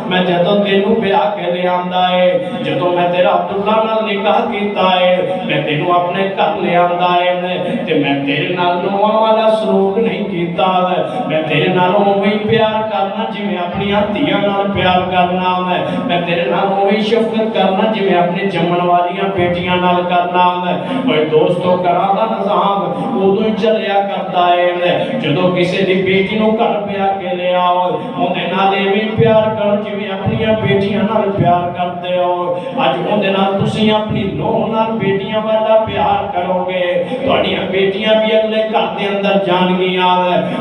میں جدو تینوں بیاہ کے لے آندہ ہے جدو میں تیرا عبداللہ نال نکاح کیتا ہے میں تینوں اپنے گھر لے آندہ ہے تے میں تیرے نال نواں والا سلوک نہیں کیتا میں تیرے نال وہی پیار کر کرنا جی میں اپنی دھیاں نال پیار کرنا میں تیرے نال وہی شفقت کرنا جی میں اپنے جمن والیاں بیٹیاں نال کرنا کوئی دوستو کراں دا نظام ادوں ہی چلیا کرتا ہے جدوں کسی دی بیٹی نو گھر پہ آ کے لے آؤ اودے نال ایویں پیار کرو جی میں اپنی بیٹیاں نال پیار کرتے ہو اج اودے نال تسی اپنی نوہ نال بیٹیاں والا پیار کرو گے تہاڈیاں بیٹیاں بھی اگلے گھر دے اندر جان گیاں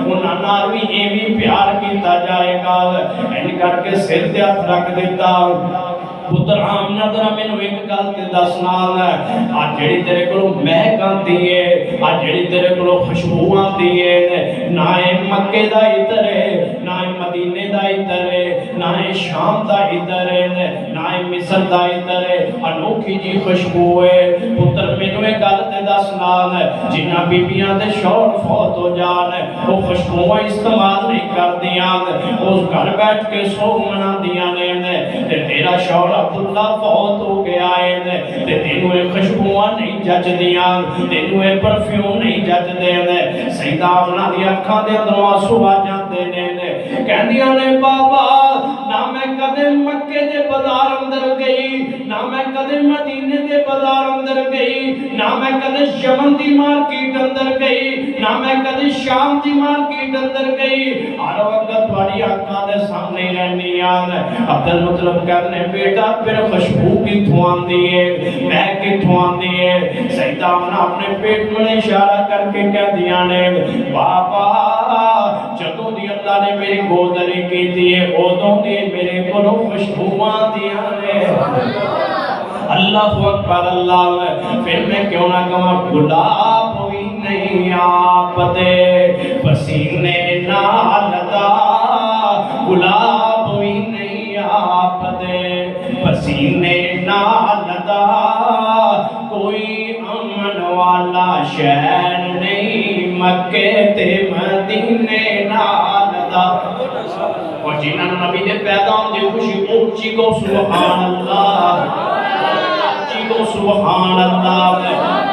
انہاں نال بھی ایویں پیار کیتا جائے گا این کر کے سر تے ہاتھ رکھ دیتا پتر آمنہ ذرا مینوں ایک گل تے دس نال آج جڑی تیرے کولوں مہک آندی ہے آج جڑی تیرے کولوں خوشبو آندی ہے نہ اے مکے دا عطر ہے نہ اے مدینے دا عطر ہے نہ اے شام دا عطر ہے نہ اے مصر دا عطر ہے انوکھی جی خوشبو ہے پتر مینوں ایک گل تے دس نال جنہاں بیبیاں دے شوہر فوت ہو جان وہ خوشبوئیں استعمال نہیں کردیاں اس گھر بیٹھ کے سوگ مناندیاں نے تے تیرا شوہر عبداللہ فوت ہو گیا ہے تے تینوں اے خوشبوئیں نہیں جج دیاں تینوں اے پرفیوم نہیں جج دے سیدہ آمنہ دی اکھاں دے اندروں آنسو آ جاندے نے کہندیاں نے بابا نہ میں کدے مکے دے بازار اندر گئی نہ میں کدے مدینے دے بازار اندر گئی نہ میں کدے یمن دی مارکیٹ اندر گئی نہ میں کدے شام دی مارکیٹ اندر گئی ہر وقت تہاڈی اکھاں دے سامنے رہنی عبد المطلب کہنے بیٹا پھر خوشبو کتھوں آندی ہے مہک کتھوں آندی ہے سیدہ آمنہ اپنے پیٹ میں اشارہ کر کے کہہ دیا نے بابا جدوں دی اللہ نے میری گودری کی دی ہے اودوں دی میرے کولوں خوشبو آندیاں نے اللہ اکبر اللہ پھر میں کیوں نہ کہاں گلاب ہوئی نہیں آپ دے پسینے نال دا گلاب ہوئی نہیں آپ دے پسینے نال دا کوئی امن والا شہر نہیں مکے تے مدینے نال دا اور جنہاں نبی دے پیدا ہوندے خوشی اونچی کو سبحان اللہ کو سبحان اللہ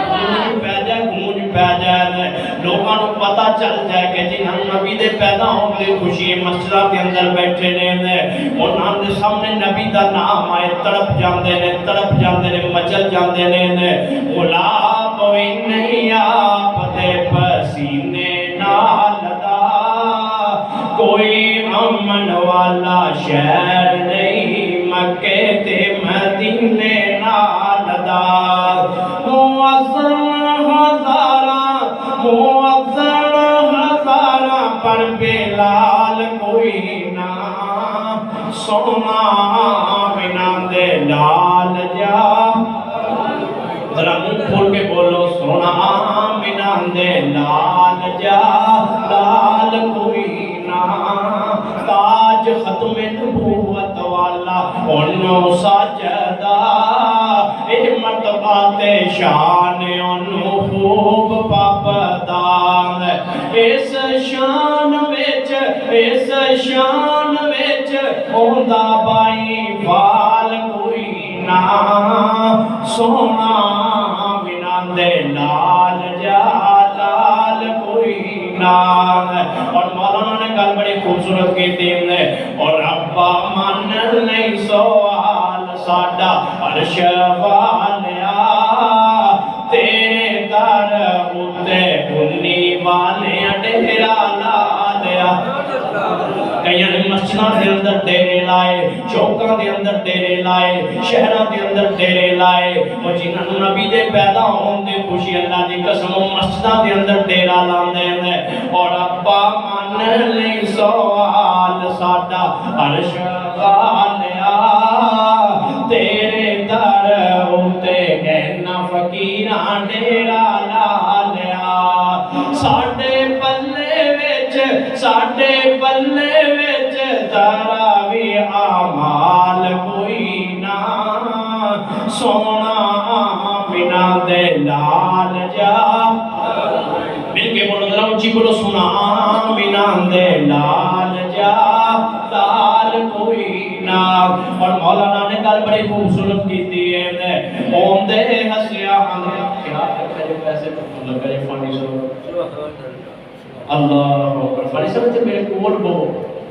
گونج پہ جائے لوگاں نو پتہ چل جائے کہ جنہاں نبی دے پیدا ہوندے خوشی مسجدہ کے اندر بیٹھے نے انہاں دے سامنے نبی دا نام آئے تڑپ جاندے نے مچل جاندے نے غلاب ہوئی نہیں آپ دے پسینے نال دا کوئی امن والا شہر نہیں مکے تے مدینے نال دا موزن ہزارہ پر بلال کوئی نہ سونا بنا دے لال جا ذرا منہ کھول کے بولو سونا بنا دے لال جا لال کوئی تاج ختم نبوت والا انہوں سجدہ مرتبہ تے شان انہوں خوب پاپدان اس شان ویچ ہوندہ بائی فال کوئی نہ سونا بنا دے لال جا لال کوئی نہ اور مولانا نے کل بڑی خوبصورت کی تیم نے اور ابا من نہیں سوال ساڑا عرش والیا تیرے در اتے انہی والے ڈیرا لا لیا کئیاں نے مسجداں دے اندر ڈیرے لائے چوکاں دے اندر ڈیرے لائے شہراں دے اندر ڈیرے لائے اور جنہاں نبی دے پیدا ہون دے خوشی اللہ دی قسم مسجداں دے اندر ڈیرا لاندے ہیں اور ابا من نہیں سوال ساڈا عرش والیا تیرے در اتے اینا فقیراں ڈیرا لا لیا ساڈے پلے وچ تراوی اعمال کوئی نہ سونا بنا دے لال جا مل کے بولو ذرا اونچی بولو سونا بنا دے لال جا لال کوئی نہ اور مولانا نے کل بڑی خوبصورت کی تھی اوم دے ہسیا کیا پیسے لگا جی فانی سو اللہ اکبر فانی صاحب تے میرے کول بہو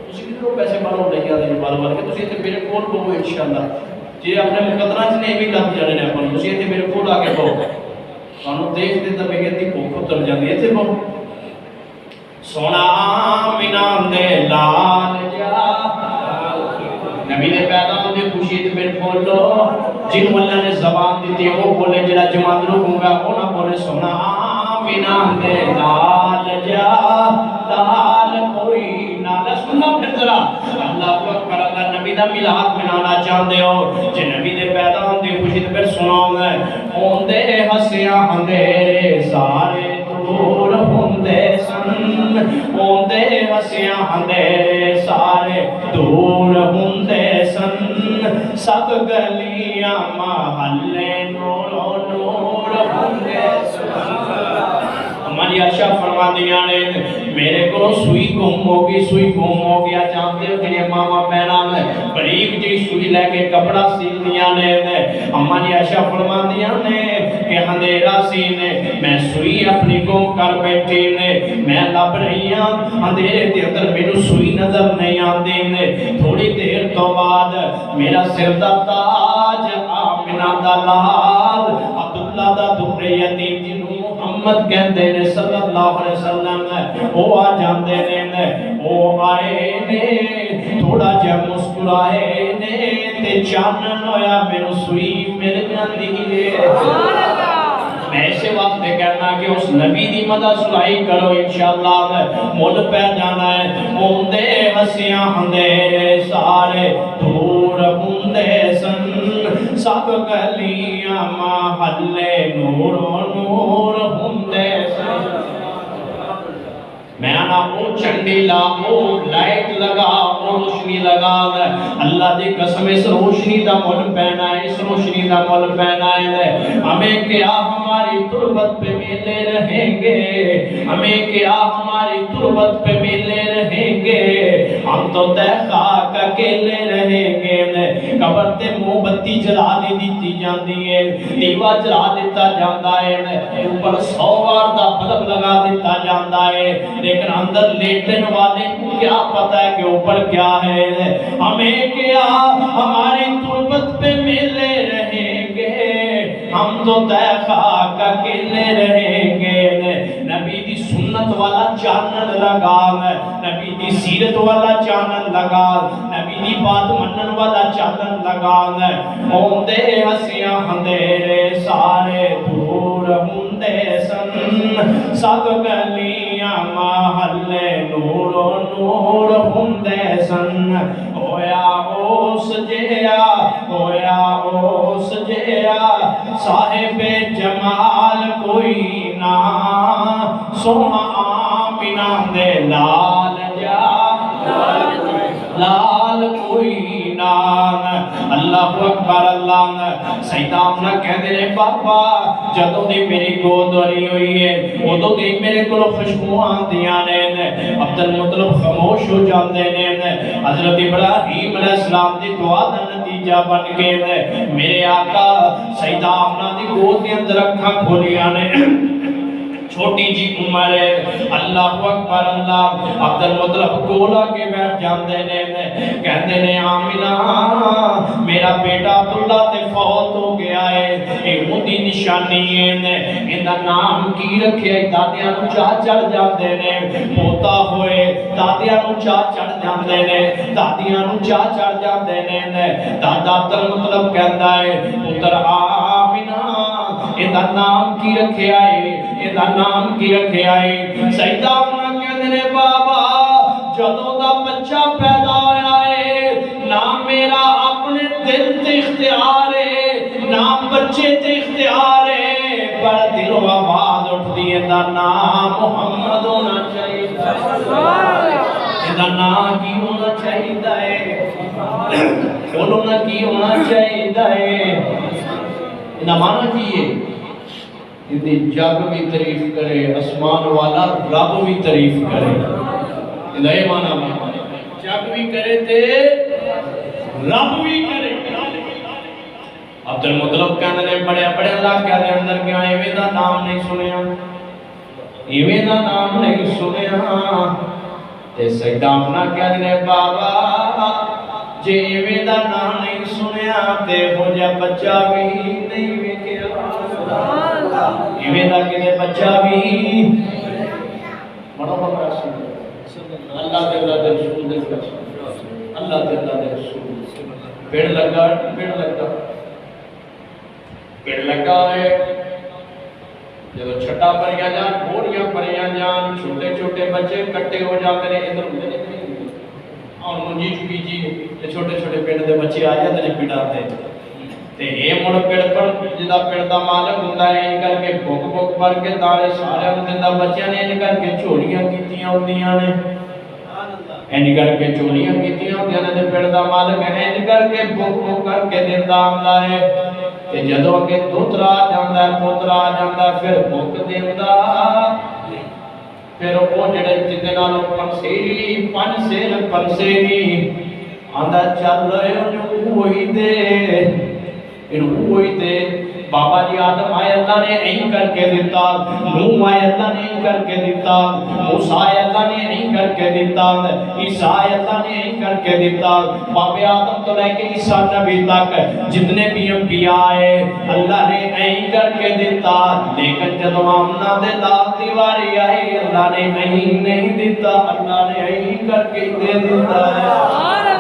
تسی کتنے پیسے باہروں لے کے آتے ہیں بار بار کہ تسی اتنے میرے کول بہو انشاءاللہ جی اپنے مقدرہ چ نہیں بھی لگ جانے نے اپن تسی اتنے میرے کول آ کے بہو تانوں دیکھ دے تے میری دی بھوک اتر جاندی ہے تے بہو سونا مینام دے لال جا نبی نے پیدا ہوندے خوشی تے میرے بولو جن اللہ نے زبان دیتی ہے وہ بولے جڑا جماعت لوگوں گا وہ نہ بولے سونا مینام دے لال جا لال کوئی نہ سننا پھر ذرا اللہ اکبر اللہ نبی دا میلاد منانا چاہندے ہو جے نبی دے پیدا ہوندے خوشی تے پھر سناؤں گے ہوندے ہسیاں اندھیرے سارے دور ہوندے سن ہوندے ہسیاں اندھیرے سارے دور ہوندے سن سب گلیاں محلے نور نور ہوندے سن ہماری عائشہ فرما دیا نے میرے کو سوئی گم ہوگی سوئی گم ہو گیا جانتے ہو کہ ماما پہنا میں بریک جی سوئی لے کے کپڑا سیل دیا نے ہماری عائشہ فرما دیا نے کہ اندھیرا سینے میں سوئی اپنی گم کر بیٹھی نے میں لب رہی ہوں اندھیرے دے اندر میرے سوئی نظر نہیں آندی نے تھوڑی دیر تو بعد میرا سر دا تاج آمنہ دا لال عبداللہ دا دبر یتیم جنہوں محمد کہندے نے صلی اللہ علیہ وسلم وہ آ جاندے نے وہ آئے نے تھوڑا جا مسکرائے نے تے چانن ہویا میرے سوئی مل جاندی ہے میں اسے وقت کہنا کہ اس نبی دی مدد سلائی کرو انشاءاللہ مل پہ جانا ہے ہوندے ہسیاں اندھیرے سارے دور ہوندے سن سب گلیاں محلے نور نور ہوندے سن میں آنا او چنڈی لا او لائٹ لگا او روشنی لگا اللہ دی قسم اس روشنی دا مل پہنا ہے اس روشنی دا مل پہنا ہے ہمیں کیا ہماری تربت پہ ملے رہیں گے ہمیں کیا ہماری تربت پہ ملے رہیں گے ہم تو تے خاک اکیلے رہیں گے قبر تے موم بتی جلا دی دیتی جاندی ہے دیوا جلا دیتا جاندہ ہے اوپر 100 وار دا بلب لگا دیتا جاندہ ہے لیکن اندر لیٹن والے کو کیا پتا ہے کہ اوپر کیا ہے ہمیں کیا ہماری تربت پہ ملے رہیں گے ہم تو تے خاک اکیلے رہیں گے نبی دی سنت والا چانن لگا نبی دی سیرت والا چانن لگا نبی دی بات منن والا چانن لگا ہوندے ہسیاں اندھیرے سارے دور ہوندے سن سب گلیاں محلے نور نور ہوندے سن ہویا اوس جیا ہویا اوس جیا صاحب جمال کوئی نہ سونا آمینہ دے لال جا لال کوئی نام اللہ اکبر اللہ سیدہ آمنہ کہہ دے رہے بابا جدوں دی میری گود ہوئی ہوئی ہے ادوں دی میرے کو خوشبوئاں دیاں نے عبد المطلب خاموش ہو جاندے نے حضرت ابراہیم علیہ السلام دی دعا دا نتیجہ بن کے میرے آقا سیدہ آمنہ دی گود دی اندر اکھاں کھولیاں نے چھوٹی جی عمر ہے اللہ اکبر اللہ عبد المطلب کولا کے بیٹھ جاندے نے کہندے نے آمینہ میرا بیٹا عبداللہ تے فوت ہو گیا ہے اے مودی نشانی ہے اندا نام کی رکھے دادیاں نو چاہ چڑھ جاندے نے پوتا ہوئے دادیاں نو چاہ چڑھ جاندے نے دادیاں نو چاہ چڑھ جاندے نے دادا عبد المطلب کہندا ہے پتر آمینہ اندا نام کی رکھے آئے اندا نام کی رکھے آئے سیدہ آمنہ کہندے نے بابا جدوں دا بچہ پیدا ہویا ہے نام میرا اپنے دل تے اختیار ہے نام بچے تے اختیار ہے پر دل و آواز اٹھتی ہے دا نام محمد ہونا چاہیے دا نام کی ہونا چاہیے بولونا کی ہونا چاہیے انہا مانا کیے اندھی جگ بھی تعریف کرے اسمان والا رب بھی تعریف کرے انہا یہ مانا جگ بھی کرے تے رب بھی کرے عبد المطلب کہنے نے بڑے بڑے اللہ کے اندر کیا ایویں دا نام نہیں سنیا ایویں دا نام نہیں سنیا تے سجدہ اپنا کہنے بابا جے ایویں دا نام نہیں سنیا تے ہو جا بچہ بھی نہیں ویکھیا ایویں دا کدے بچہ بھی بڑا بڑا اللہ دے اللہ دے رسول دے اللہ دے اللہ دے رسول پیڑ لگا ہے جب چھٹا پریاں جان بوریاں پریاں جان چھوٹے چھوٹے بچے کٹے ہو جاتے ہیں ادھر ہوتے نہیں اور منجی چکی جی چھوٹے چھوٹے پیڑ دے بچے آ جاتے ہیں پیڑا دے تے اے مڑ پیڑ پر جدا پیڑ دا مالک ہوندا ہے ان کر کے بھوک بھوک بھر کے دارے سارے دندا بچیاں نے ان کر کے چوریاں کیتیاں ہوندیاں نے این کر کے چوریاں کیتیاں ہوندیاں نے تے پیڑ دا مالک ہے این کر کے بھوک بھوک کر کے دیندا ہوندا ہے تے جدوں کہ دوترا جاندا ہے پوترا جاندا ہے پھر بھوک دیندا پھر وہ جڑے جدے نال پنسیری پنسیری آندا چل رہے انہوں وہی دے انہوں وہی دے بابا جی آدم آئے اللہ نے نہیں کر کے دیتا نوح آئے اللہ نے نہیں کر کے دیتا موسیٰ آئے اللہ نے نہیں کر کے دیتا عیسیٰ آئے اللہ نے نہیں کر کے دیتا بابے آدم تو لے کے عیسیٰ نبی تک جتنے بھی انبیاء آئے اللہ نے نہیں کر کے دیتا لیکن جب آمنہ دے لال دیواری آئی اللہ نے نہیں دیتا اللہ نے نہیں کر کے دے دیتا ہے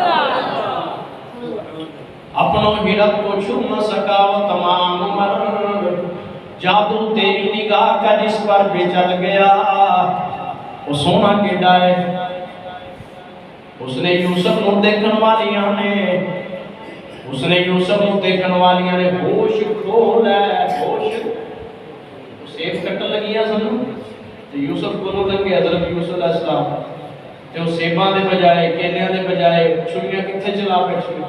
اپنوں ہرت کو چھو نہ سکا وہ تمام عمر جادو تیری نگاہ کا جس پر بھی چل گیا وہ سونا کے ڈائے اس نے یوسف نو دیکھن والیاں نے ہوش کھول ہے ہوش سیف کٹن لگیا سنو تو یوسف کو نو لگے حضرت یوسف علیہ السلام جو سیباں دے بجائے کیلیاں دے بجائے چھوڑیاں کتھے چلا بیٹھی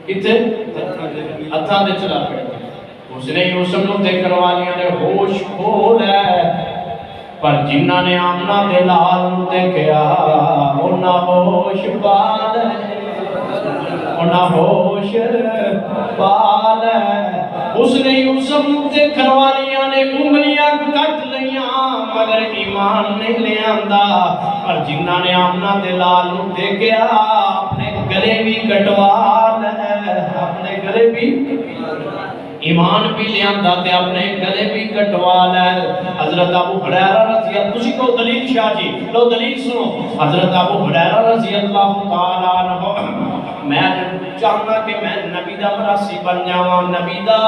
کتھے ہتھاں دے چلا بیٹھی اس نے یوسف نو دیکھن والیاں نے ہوش کھول ہے پر جنہاں نے آمنہ دے لال نو دیکھیا انہاں ہوش پال ہے انہاں ہوش پال ہے اس نے یوسف نو دیکھن والیاں نے انگلیاں کٹ لیاں مگر ایمان نہیں لے آندا پر جنہاں نے آمنہ دے لال نو دیکھیا اپنے گلے بھی کٹوا لے اپنے گلے بھی ایمان بھی لے آندا تے اپنے گلے بھی کٹوا لے حضرت ابو ہریرہ رضی اللہ تسی کو دلیل شاہ جی لو دلیل سنو حضرت ابو ہریرہ رضی اللہ تعالیٰ عنہ میں چاہنا کہ میں نبی دا مراسی بن جاواں نبی دا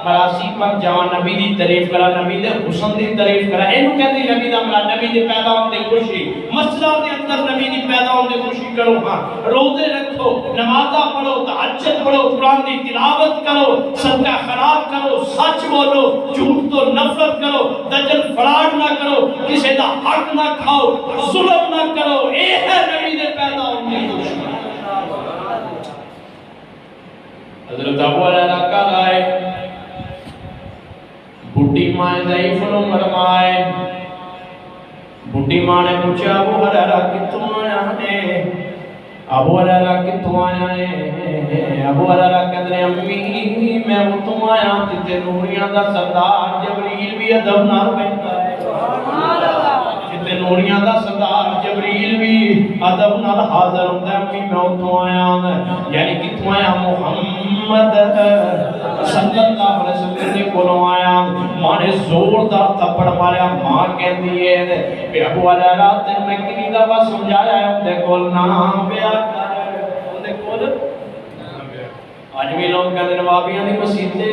مراسی بن جاواں نبی دی تعریف کرا نبی دے حسن دی تعریف کرا اینو کہندے نبی دا مرا نبی دے پیدا ہون دی خوشی مسجداں دے اندر نبی دی پیدا ہون دی خوشی کرو ہاں روزے رکھو نمازاں پڑھو تہجد پڑھو قرآن دی تلاوت کرو صدقہ خیرات کرو سچ بولو جھوٹ تو نفرت کرو دجل فراڈ نہ کرو کسی دا حق نہ کھاؤ ظلم نہ کرو اے ہے نبی دے پیدا ہون دی خوشی حضرت ابو ہریرہ کا لائے بھٹی ماں ضعیف فرمائے بھٹی ماں نے پوچھا ابو ہریرہ کتوں آیا ہے ابو ہریرہ کتوں آیا ہے ابو ہریرہ کہتے ہیں امی میں وہ تم آیا جتے نوریاں دا سردار جبریل بھی ادب نال بیٹھا ہے جتے نوریاں دا سردار جبریل بھی ادب نال حاضر ہوندا ہے امی میں اتوں آیا یعنی کتوں آیا محمد صلی اللہ علیہ وسلم نے کولوں آیا ماں نے زوردار تھپڑ ماریا ماں کہندی ہے کہ ابو ہریرہ تے میں کتنی دفعہ سمجھایا ہے اندے کول نام پیا کر اندے کول آج بھی لوگ کہتے ہیں وابیاں دی مسجد تے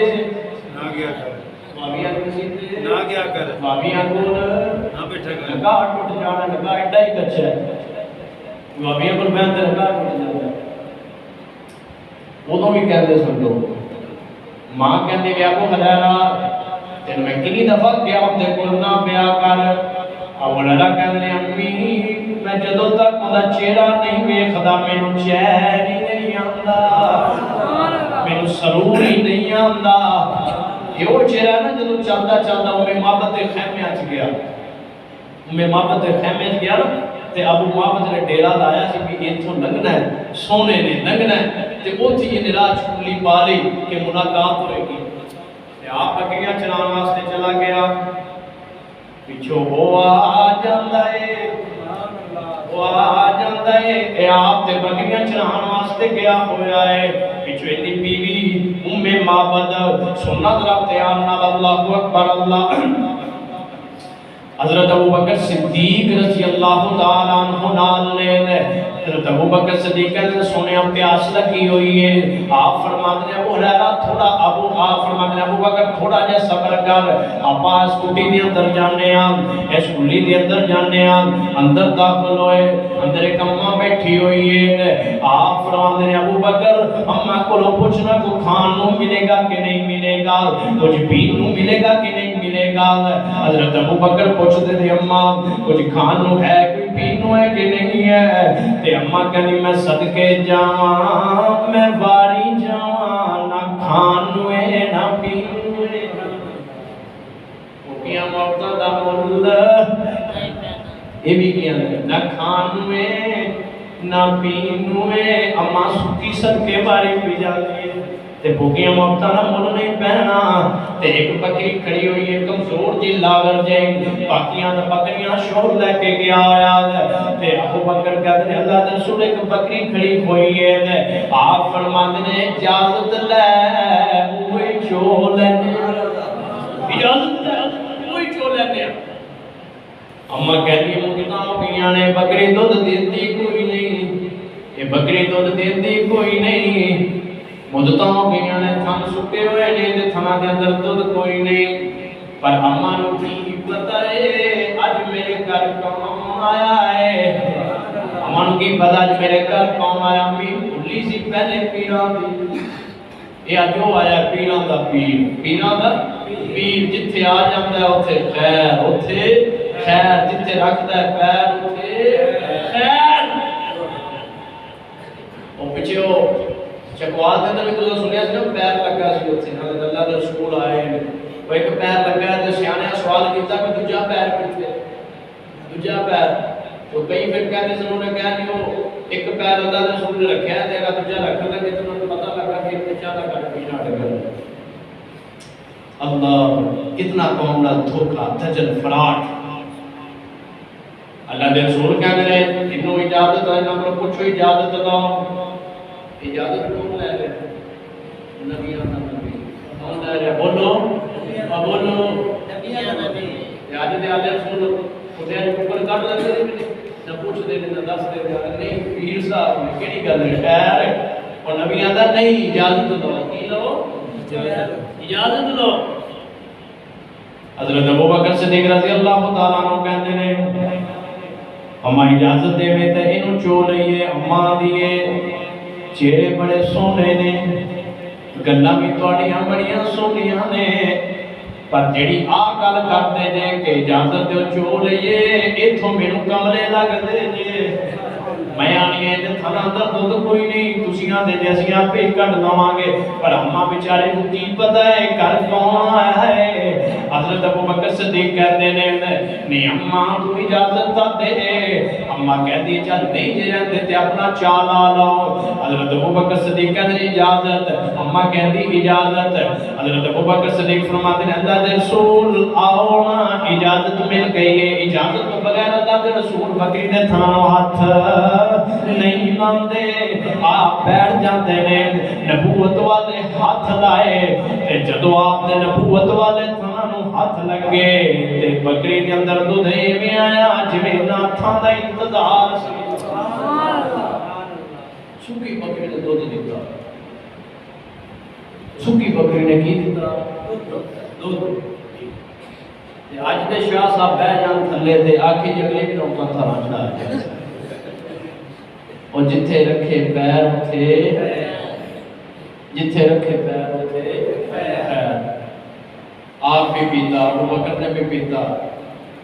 نہ گیا کر وابیاں دی مسجد تے نہ گیا کر وابیاں کول نہ بیٹھا کر نگاہ ٹوٹ جانا نگاہ ایڈا ہی کچا ہے وابیاں کول بیان تے نگاہ ٹوٹ جاتا ہے وہ تو بھی کہتے سمجھو ماں کہتے ہیں ابو ہریرہ تے میں کتنی دفعہ گیا اندے کول نہ پیا کر ابو ہریرہ کہتے ہیں امی میں جدوں تک اوندا چہرہ نہیں ویکھدا مینوں چین ہی نہیں آندا مینوں سرور ہی نہیں آندا یہ وہ چہرہ نا جدوں چلدا چلدا اوے محبت خیمے اچ گیا اوے محبت خیمے اچ گیا نا تے ابو محمد نے ڈیرا لایا سی کہ ایتھوں لنگنا ہے سونے نے لنگنا ہے تے اوتھے یہ نراج کھلی پا لی کہ ملاقات ہوئے گی تے آپ اگیاں چلان واسطے چلا گیا پیچھو ہوا جاندا ہے وہ آ جاتا ہے اے آپ تے بکریاں چران واسطے گیا ہویا ہے پچھو دی بیوی معبد سننا ذرا تیار نال اللہ اکبر اللہ حضرت ابوبکر صدیق رضی اللہ تعالیٰ عنہ نال نے حضرت ابوبکر صدیق نے سونے پیاس لگی ہوئی ہے آپ فرماتے ہیں ابو ہریرہ تھوڑا آپ فرماتے ہیں ابوبکر تھوڑا جا صبر کر آپ اسکوٹی دے اندر جانے ہیں اس گلی دے اندر جانے ہیں اندر داخل ہوئے اندر ایک اماں بیٹھی ہوئی ہے آپ فرماتے ہیں ابوبکر اماں کو پوچھنا کو کھان نو ملے گا کہ نہیں ملے گا کچھ پین نو ملے گا کہ نہیں ملے گا حضرت ابوبکر پوچھتے تھے اماں کچھ کھان نو ہے کوئی پین نو ہے کہ نہیں ہے تے اماں کہنی میں صدقے جاواں میں باری جاواں نہ کھان نو ہے نہ پین نو ہے کیا موتا دا مول یہ بھی کیا نہ کھان نو ہے نہ پین نو ہے اماں سکی صدقے باری بھی جاتی ہے تے بھوکیاں موتا نہ مول نہیں پہنا تے ایک بکری کھڑی ہوئی ہے کمزور جی لاغر جائیں باقیاں دا بکریاں شور لے کے گیا آیا تے ابوبکر کہتے ہیں اللہ دے رسول ایک بکری کھڑی ہوئی ہے آپ فرماتے ہیں اجازت لے اوے چو لینے اجازت لے اوے چو لینے اماں کہتی ہے مکتاں پیاں نے بکری دودھ دیتی کوئی نہیں یہ بکری دودھ دیتی کوئی نہیں مدتاں ہو گئیاں نے تھن سکے ہوئے نہیں دے تھنا دے اندر دودھ کوئی نہیں پر اماں نو کی پتہ ہے آج میرے گھر کون آیا ہے اماں نو کی پتہ آج میرے گھر کون آیا امی بھلی سی پہلے پیران دی یہ جو آیا پیران دا پیران دا پیر جتھے آ جاندہ ہے اتھے خیر جتھے رکھتا ہے پیر اتھے خیر اور پیچھے ہو چکوال دے اندر بھی تو سنیا سی نا پیر لگا سی اتنے حضرت اللہ دے رسول آئے وہ ایک پیر لگا ہے تو سیانے سوال کیتا کہ دوجا پیر کیتے دوجا پیر تو کئی پھر کہتے ہیں انہوں نے کہا کہ وہ ایک پیر اللہ دے رسول نے رکھا ہے تیرا دوجا رکھ لگا کہ انہوں نے پتہ لگا کہ ایک چاہ لگا پینا لگا اللہ کتنا قوم نہ دھوکا دجل فراڈ اللہ دے رسول کہہ رہے انہوں اجازت ہے نہ پوچھو اجازت دو اجازت کون لے رہے نبی آنا نبی کون لے رہے بولو بولو نبی آنا نبی آج دے آلے رسول خودے آج اوپر کر لگے نہ پوچھ دے نہ دس دے نہیں پیر صاحب نے کیڑی گل ہے خیر اور نبی آتا نہیں اجازت دو کی لو اجازت دو حضرت ابوبکر صدیق رضی اللہ تعالیٰ عنہ کہتے ہیں اماں اجازت دے میں تے انہوں چو لئیے اماں دیئے چہرے بڑے سونے نے گلاں بھی تواڈیاں بڑیاں سونیاں نے پر جڑی آ گل کرتے نے کہ اجازت دیو چو لئیے ایتھوں مینوں کمرے لگدے نے میں آنی ہے تے تھنا اندر دودھ کوئی نہیں تسیاں دے جیسیاں پہ کٹ لواں گے پر اماں بیچارے کو کی پتہ ہے گھر کون آیا ہے حضرت ابوبکر صدیق کہتے ہیں نہیں اماں تو اجازت دے اماں کہتی ہے چل نہیں جے رہتے تے اپنا چال آ لاؤ حضرت ابوبکر صدیق کہتے ہیں اجازت اماں کہتی اجازت حضرت ابوبکر صدیق فرماتے ہیں اللہ دے رسول آؤ نا اجازت مل گئی ہے اجازت تو بغیر اللہ دے رسول بکری نے تھانو ہاتھ نہیں مانتے آپ بیٹھ جاتے ہیں نبوت والے ہاتھ لائے تے جدو آپ نے نبوت والے تھانو ہاتھ لگے تے بکری کے اندر دودھے میں آیا جویں ناتھاں دا انتظار سی سکی بکری نے دودھ دیتا سکی بکری نے کی دیتا دودھ آج دے شاہ صاحب بہ جان تھلے تے آکھی جگلے بھی روکا تھا رہا اور جتھے رکھے پیر تھے جتھے رکھے پیر تھے آپ بھی پیتا ابو بکر نے بھی پیتا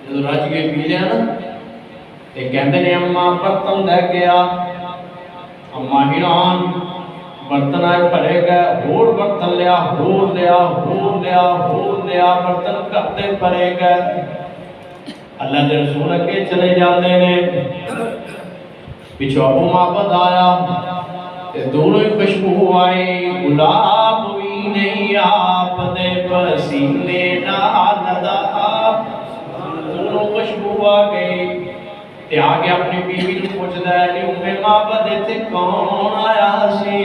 جب رج کے پی لیا نا تے کہندے نے اماں برتن لے گیا اماں حیران برتن آئے بھرے گئے ہور برتن لیا ہور لیا ہور لیا ہور لیا برتن کرتے بھرے گئے اللہ دے رسول کے چلے جاتے نے پیچھو ابو معبد آیا تے دونوں خوشبو آئی گلاب بھی نہیں آپ دے پسینے نال دا دونوں خوشبو آ گئی تے آگے اپنی بیوی نو پوچھدا ہے کہ اُمّے معبد ایتھے کون آیا سی،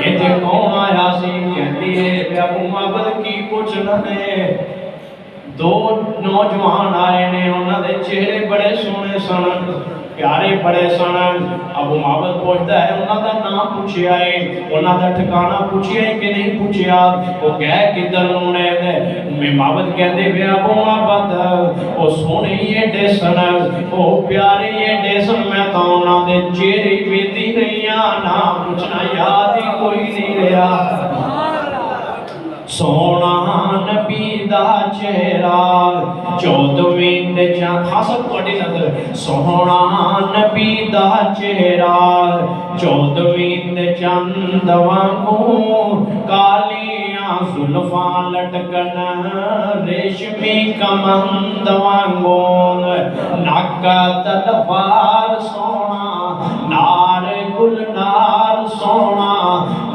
ایتھے کون آیا سی؟ کہندی ہے کہ ابو معبد کی پوچھنا ہے، دو نوجوان آئے نے، انہاں دے چہرے بڑے سونے سن، پیارے بڑے سن۔ ابو معبد پوچھتا ہے انہاں دا نام پوچھیا ہے، انہاں دا ٹھکانہ پوچھیا ہے کہ نہیں پوچھیا؟ وہ گئے کدھر نے؟ میں معبد کہتے ہوئے ابو معبد وہ سونے یہ ڈیسن، وہ پیارے یہ ڈیسن، میں تو انہاں دے چہرے ویدی نہیں نام پوچھنا یاد ہی کوئی نہیں رہا۔ سونا نبی دا چہرہ چودویں دے چاند، خاصت پڑی نظر، سونا نبی دا چہرہ چودویں دے چند وانگوں، کالیاں زلفاں لٹکن ریشمی کمند وانگوں، ناکا تلوار سونا، نار گل نار سونا،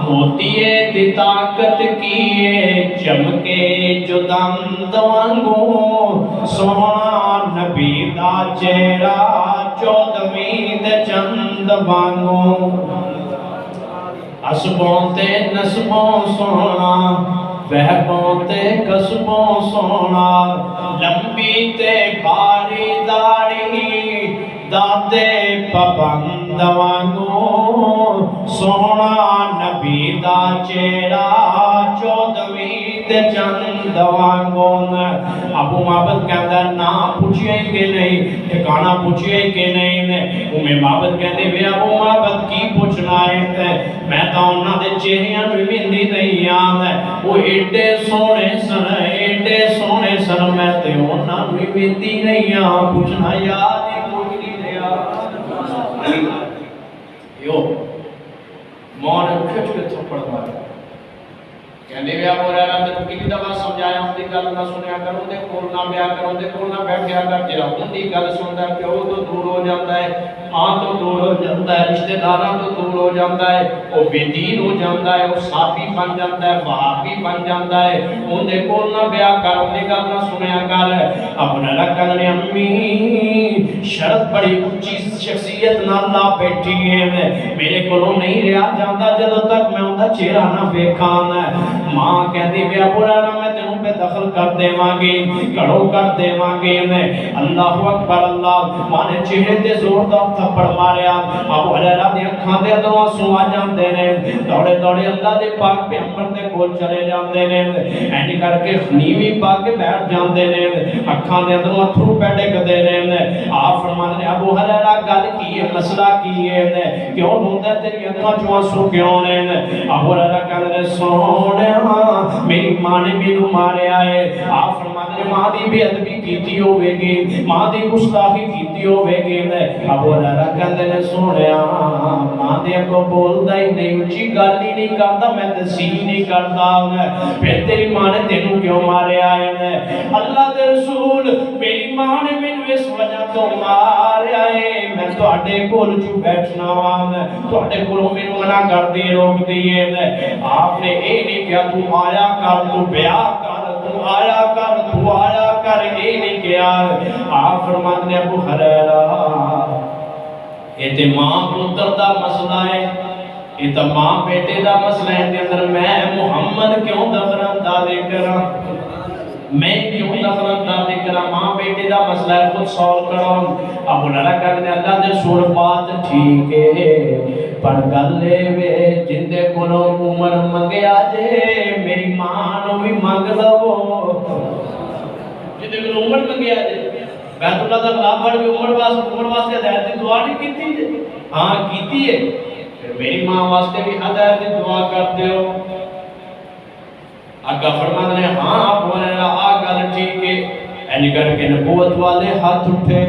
موتیے دی طاقت کیے چمکے جو دم دوانگوں، سونا نبی دا چہرہ چودویں دے چند وانگوں، اسبوں تے نسبوں سونا، وہبوں تے قصبوں سونا، لمبی تے باری داڑھی دادے پابند وانگوں، سونا نبی دا چہرہ چودویں تے چند وانگوں۔ ابو معبد کہتا ہے نام پوچھئے کہ نہیں، ٹھکانہ پوچھئے کہ نہیں؟ معبد کہتے ہیں ابو معبد کی پوچھنا ہے، میں تو انہاں دے چہریاں بھی ویندی نہیں آن، وہ ایڈے سونے سن، ایڈے سونے سن، میں تے انہاں بھی ویندی نہیں آن، پوچھنا یاد ہی کوئی نہیں رہا۔ یو ماں نے کھچ کے تھپڑ مارا، کہنے وی ابو ہریرہ تے کتنی دفعہ سمجھایا ہوں دی گل نہ سنیا کرو، دے کول نہ بیا کرو، دے کول نہ بیٹھیا کر، جڑا اندی گل سندا ہے پیو تو دور ہو جاتا ہے، ماں تو دور ہو جاتا ہے، رشتہ داراں تو دور ہو جاتا ہے، او بے دین ہو جاتا ہے، او صافی بن جاتا ہے، وہابی بن جاتا ہے، اندے کول نہ بیا کر، اندی گل نہ سنیا کر۔ ابو ہریرہ کہنے امی شرط بڑی اونچی شخصیت نال لا بیٹھی ہے، میرے کولوں نہیں رہا جاتا جدوں تک میں اوندا چہرہ نہ ویکھاں۔ ماں کہتی ہے ابو ہریرہ میں تینوں پہ دخل کر دے مانگی، کڑو کر دے مانگی، اللہ اکبر اللہ۔ ماں نے چہرے تے زوردار تھپڑ ماریا، ابو ہریرہ دی اکھاں دے اندروں آنسو آ جاندے نے، دوڑے دوڑے اللہ دے پاک پیغمبر دے کول چلے جاندے نے، اینی کر کے نیوی پا کے بیٹھ جاندے نے، اکھاں دے اندروں اتھرو پہ ڈگدے نے۔ آپ فرماتے ہیں ابو ہریرہ گل کی ہے، مسئلہ کی ہے، کیوں روندا تیری اکھاں چوں آنسو کیوں نے؟ ابو ہریرہ کہندے نے سونے میری ماں نے مینوں ماریا ہے۔ آپ فرماتے ہیں ماں دی بے ادبی کیتی ہوے گی، ماں دی گستاخی کیتی ہوے گی۔ ابو ہریرہ کہندے نے سونیا ماں دے اگوں بولدا ہی نہیں، اونچی گل ہی نہیں کردا، میں تے سی نہیں کردا، پھر تیری ماں نے تینوں کیوں ماریا ہے؟ اللہ دے رسول میری ماں نے مینوں اس وجہ تو ماریا ہے، میں تواڈے کول جو بیٹھنا وا، تواڈے کولوں مینوں منع کر دی، روک دی ہے۔ آپ نے اے نہیں کیا تو آیا کر، تو بیا کر، تو آیا کر، تو آیا کر، اے نہیں کیا۔ آپ فرماتے ہیں ابو ہریرہ یہ تے ماں پتر دا مسئلہ ہے، یہ تے ماں بیٹے دا مسئلہ ہے، اندر میں محمد کیوں دخل اندازی کراں، میں کیوں دخل اندازی کراں، ماں بیٹے دا مسئلہ ہے، خود سول کرو۔ ابو ہریرہ کہتے ہیں اللہ دے سور بات ٹھیک ہے، پر گلے وے جندے کولوں عمر منگیا جے میری ماں نو بھی منگ لو، جندے کولوں عمر منگیا جے بیت اللہ دا خلاف پڑھ کے عمر واسطے ہدایت دی دعا نہیں کیتی جے؟ ہاں کیتی ہے، پھر میری ماں واسطے بھی ہدایت دی دعا کر دیو۔ آقا فرماتے ہیں ہاں ابو ہریرہ آ گل ٹھیک ہے، اینی کر کے نبوت والے ہاتھ اٹھے،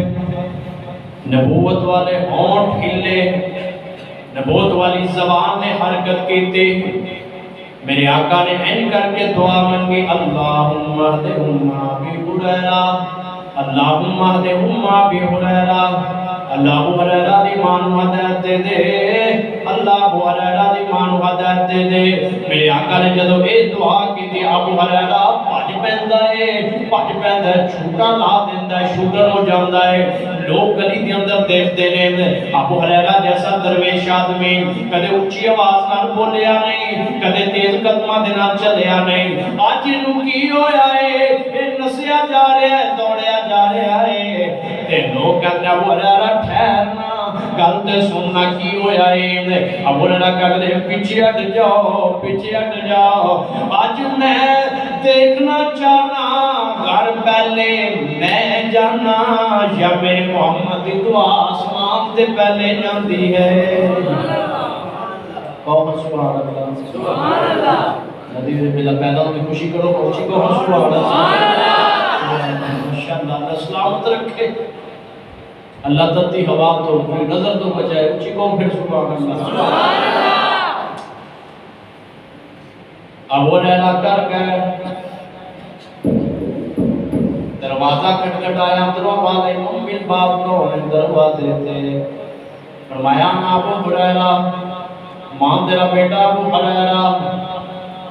نبوت والے ہونٹ ہلے، نبوت والی زبان نے حرکت کی تھی، میرے آقا نے این کر کے دعا منگی اللہم اہدہم ابی ہریرہ، اللہم اہدہم ابی ہریرہ، اللہ ابو ہریرہ دی مانو ہدایت دے دے، اللہ ابو ہریرہ دی مانو ہدایت دے دے۔ میرے آقا نے جدو اے دعا کی تھی ابو ہریرہ بھج پیندا ہے چھوٹا لا دیندا ہے شوگر ہو جاندا ہے لوگ گلی دے اندر دیکھتے ہیں ابو ہریرہ جیسا درویش آدمی کدے اونچی آواز نال بولیا نہیں کدے تیز قدماں دے نال چلیا نہیں اج نو کی ہویا ہے اے نسیا جا رہا ہے دوڑیا جا رہا ہے تے لوگ کہتے ابو ہریرہ ٹھہرنا گل تے سننا کی ہویا ہے ابو ہریرہ کہتے پیچھے ہٹ جاؤ آج میں دیکھنا چاہنا گھر پہلے میں جانا یا میرے محمد دی دعا آسمان تے پہلے جاندی ہے بہت سبحان اللہ ندی دے بلا پیدا ہونے خوشی کرو خوشی کو سبحان اللہ ماشاءاللہ اللہ سلامت رکھے اللہ تتی ہوا تو نظر تو بچائے اچھی کو پھر سبحان اللہ ابو ہریرہ کر گئے دروازہ کھٹکھٹایا اندروں والے مومن باپ کو دروازے تے فرمایا ابو ہریرہ ماں تیرا بیٹا ابو ہریرہ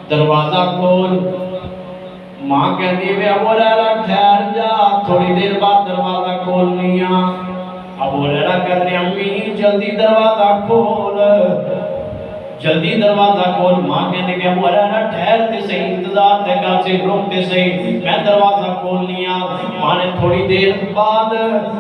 دروازہ کھول ماں کہتی ہے ابو ہریرہ ٹھہر جا تھوڑی دیر بعد دروازہ کھولنی ہے ابو ہریرہ کہتے ہیں امی جلدی دروازہ کھول جلدی دروازہ کھول ماں کہتے کہ ابو ہریرہ ٹھہر تے صحیح انتظار تے کر سے روک تے صحیح میں دروازہ کھول لیا ماں نے تھوڑی دیر بعد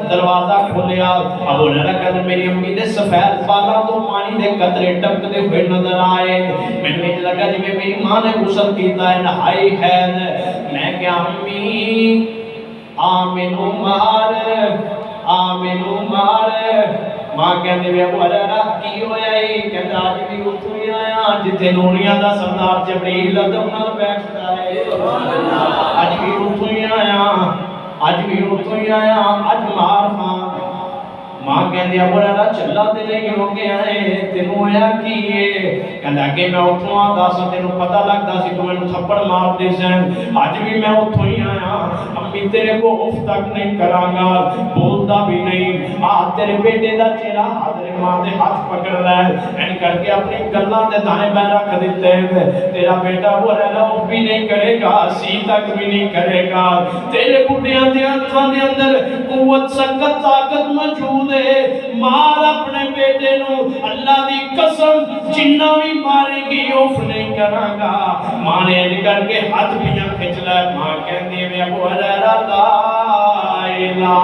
دروازہ کھولیا ابو ہریرہ کہتے میری امی دے سفید بالاں تو پانی دے قطرے ٹپکتے ہوئے نظر آئے میں لگا جی میری ماں نے غسل کیتا ہے نہائی ہے میں کہ امی آمینو مار ماں کہتے ہیں ابو ہریرہ کی ہویا ہے کہتا آج بھی اتھو ہی آیا جتے نونیاں دا سردار جبریل ادم نال بیٹھتا ہے آج بھی اتھو ہی آیا آج مار ماں کہتے ہیں ابو ہریرہ چلا تے نہیں ہو گیا ہے تینوں ہویا کی ہے کہتا کہ میں اتھو آتا سا تینوں پتہ لگتا سی تو میں نے تھپڑ مار دے سین آج بھی میں اتھو ہی آیا امی تیرے کو اف تک نہیں کرانگا بولتا بھی نہیں تیرے بیٹے دا چہرہ حضرت ماں دے ہاتھ پکڑ لائے این کر کے اپنی گلاں دے دائیں بائیں رکھ دیتے ہیں تیرا بیٹا ابو ہریرہ اف بھی نہیں کرے گا سی تک بھی نہیں کرے گا تیرے بڑھیاں دے ہاتھاں دے اندر قوت سکت طاقت موجود مار اپنے بیٹے نو اللہ دی قسم جنہ بھی مارے گی اوف نہیں کران گا ماں نے اج کر کے ہاتھ بھی نہ کھچ لے ماں کہندی ہے ابو ہریرہ لا الہ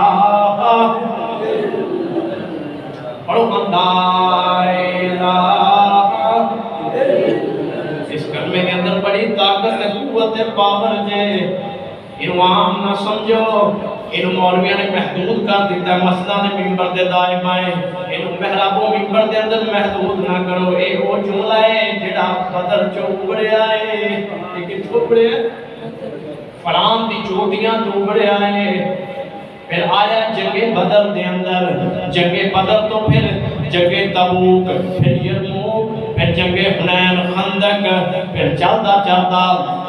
پڑھو لا الہ اس کلمے کے اندر بڑی طاقت قوت پاور جے انہوں عام نہ سمجھو انہوں مولویاں نے محدود کر دیتا ہے مسئلہ نے ممبر دے دائم آئے انہوں محرابوں ممبر دے اندر محدود نہ کرو اے وہ جملہ ہے جڑا بدر چوبڑے آئے لیکن چوبڑے فرام دی چوٹیاں چوبڑے آئے پھر آیا جنگ بدر دے اندر جنگ بدر تو پھر جنگ تبوک پھر یرموک پھر جنگ حنین خندق پھر چلتا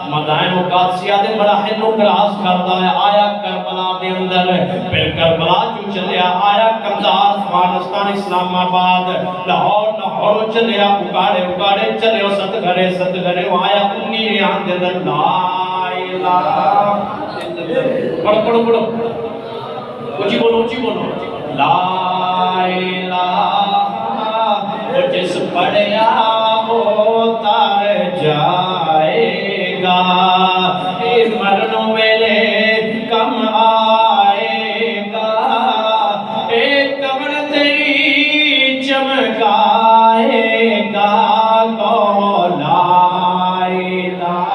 مدائن و قادسیہ دے مراحل نو کراس کرتا ہے آیا کربلا دے اندر پھر کربلا جو چلیا آیا کندار افغانستان اسلام آباد لاہور چلیا اکاڑے چلے ست گھرے آیا انگی ریان دے اندر لا الہ پڑھو اچھی بولو لا الہ جس پڑھیا وہ تار جائے گا مرن ویلے کم آئے گا قبر تیری چمکائے گا کو لا الہ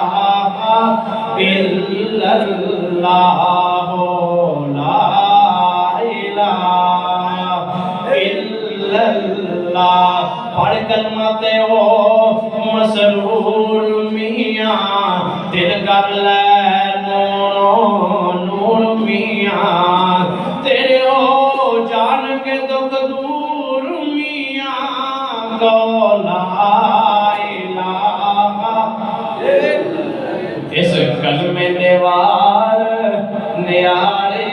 الا اللہ پڑھ کلمت ہو مسرور میاں دل کر لے نور میاں تیرے ہو جان کے دکھ دور میاں کو لا الہ اس کلمے دیوار نیارے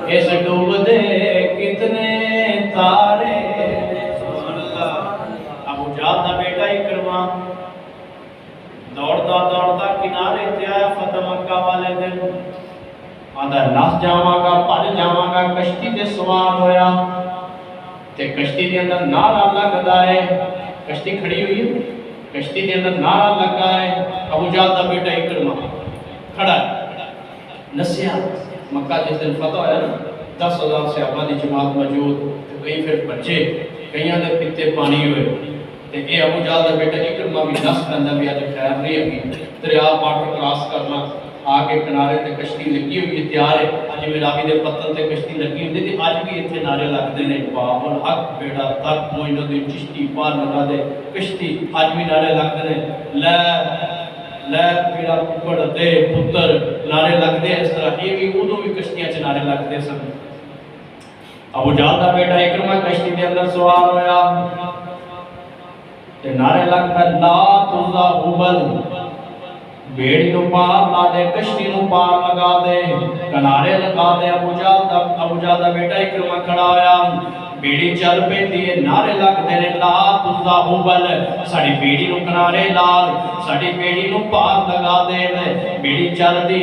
اس ڈوب دے کتنے تارے ابو جہل دا بیٹا اکرمہ دوڑتا کنارے تے دن آدھا نس جاواں گا پڑ جاواں گا کشتی تے سوار ہویا تے کشتی دے اندر نعرہ لگدا ہے کشتی کھڑی ہوئی ہے کشتی دے اندر نعرہ لگا ہے ابو جہل دا بیٹا اکرمہ کھڑا ہے نسیا مکہ جس دن فتح ہویا نا 10,000 صحابہ دی جماعت موجود کئی پھر بچے کئیاں دے پیتے پانی ہوئے تے اے ابو جہل دا بیٹا اکرمہ بھی نس پیندا بھی اج خیر نہیں ہے دریا واٹر کراس کرنا آگے کنارے تے کشتی لگی ہوئی تیار ہے اج میراوی دے پتن تے کشتی لگی ہوئی تے اج بھی ایتھے نعرے لگدے نے باب الحق بیڑا تک معین الدین چشتی پار لگا دے کشتی اج بھی نعرے لگدے نے لے میرا پکڑ دے پتر نعرے لگدے اس طرح یہ بھی اودوں بھی کشتیاں چ نعرے لگدے سن ابو جہل دا بیٹا اکرمہ کشتی دے اندر سوار ہویا تے نعرے لگدا لا تزا حبل بیڑی نو پار لا دے کشتی نو پار لگا دے کنارے لگا دے ابو جہل دا بیٹا اکرمہ کھڑا ہویا بیڑی چل پیندی ہے نعرے لگدے نے لا تزا حبل ساڈی بیڑی نو کنارے لا ساڈی بیڑی نو پار لگا دے بیڑی چلدی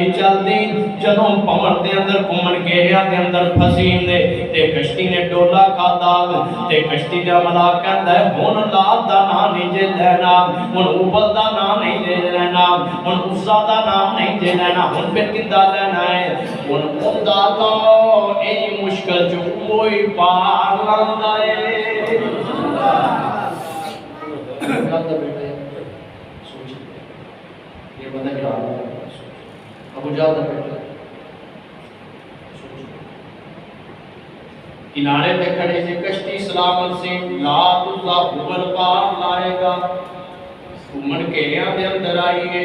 جدوں پمڑ دے اندر گھومن گھیریا دے اندر پھسی نے تے کشتی نے ڈولا کھادا تے کشتی دا ملاک کہندا ہے ہن لات دا نام نہیں جے لینا ہن اوبل دا نام نہیں جے لینا ہن عزا دا نام نہیں جے لینا ہن پھر کدا لینا ہے ہن خدا تو اے مشکل جو کوئی پار لاندا ہے یہ بندہ کیا ابو جہل دا بیٹا کنارے تے کھڑے سے کشتی سلامت سے لا تزا حبل پار لائے گا گھومن گھیریاں دے اندر آئیے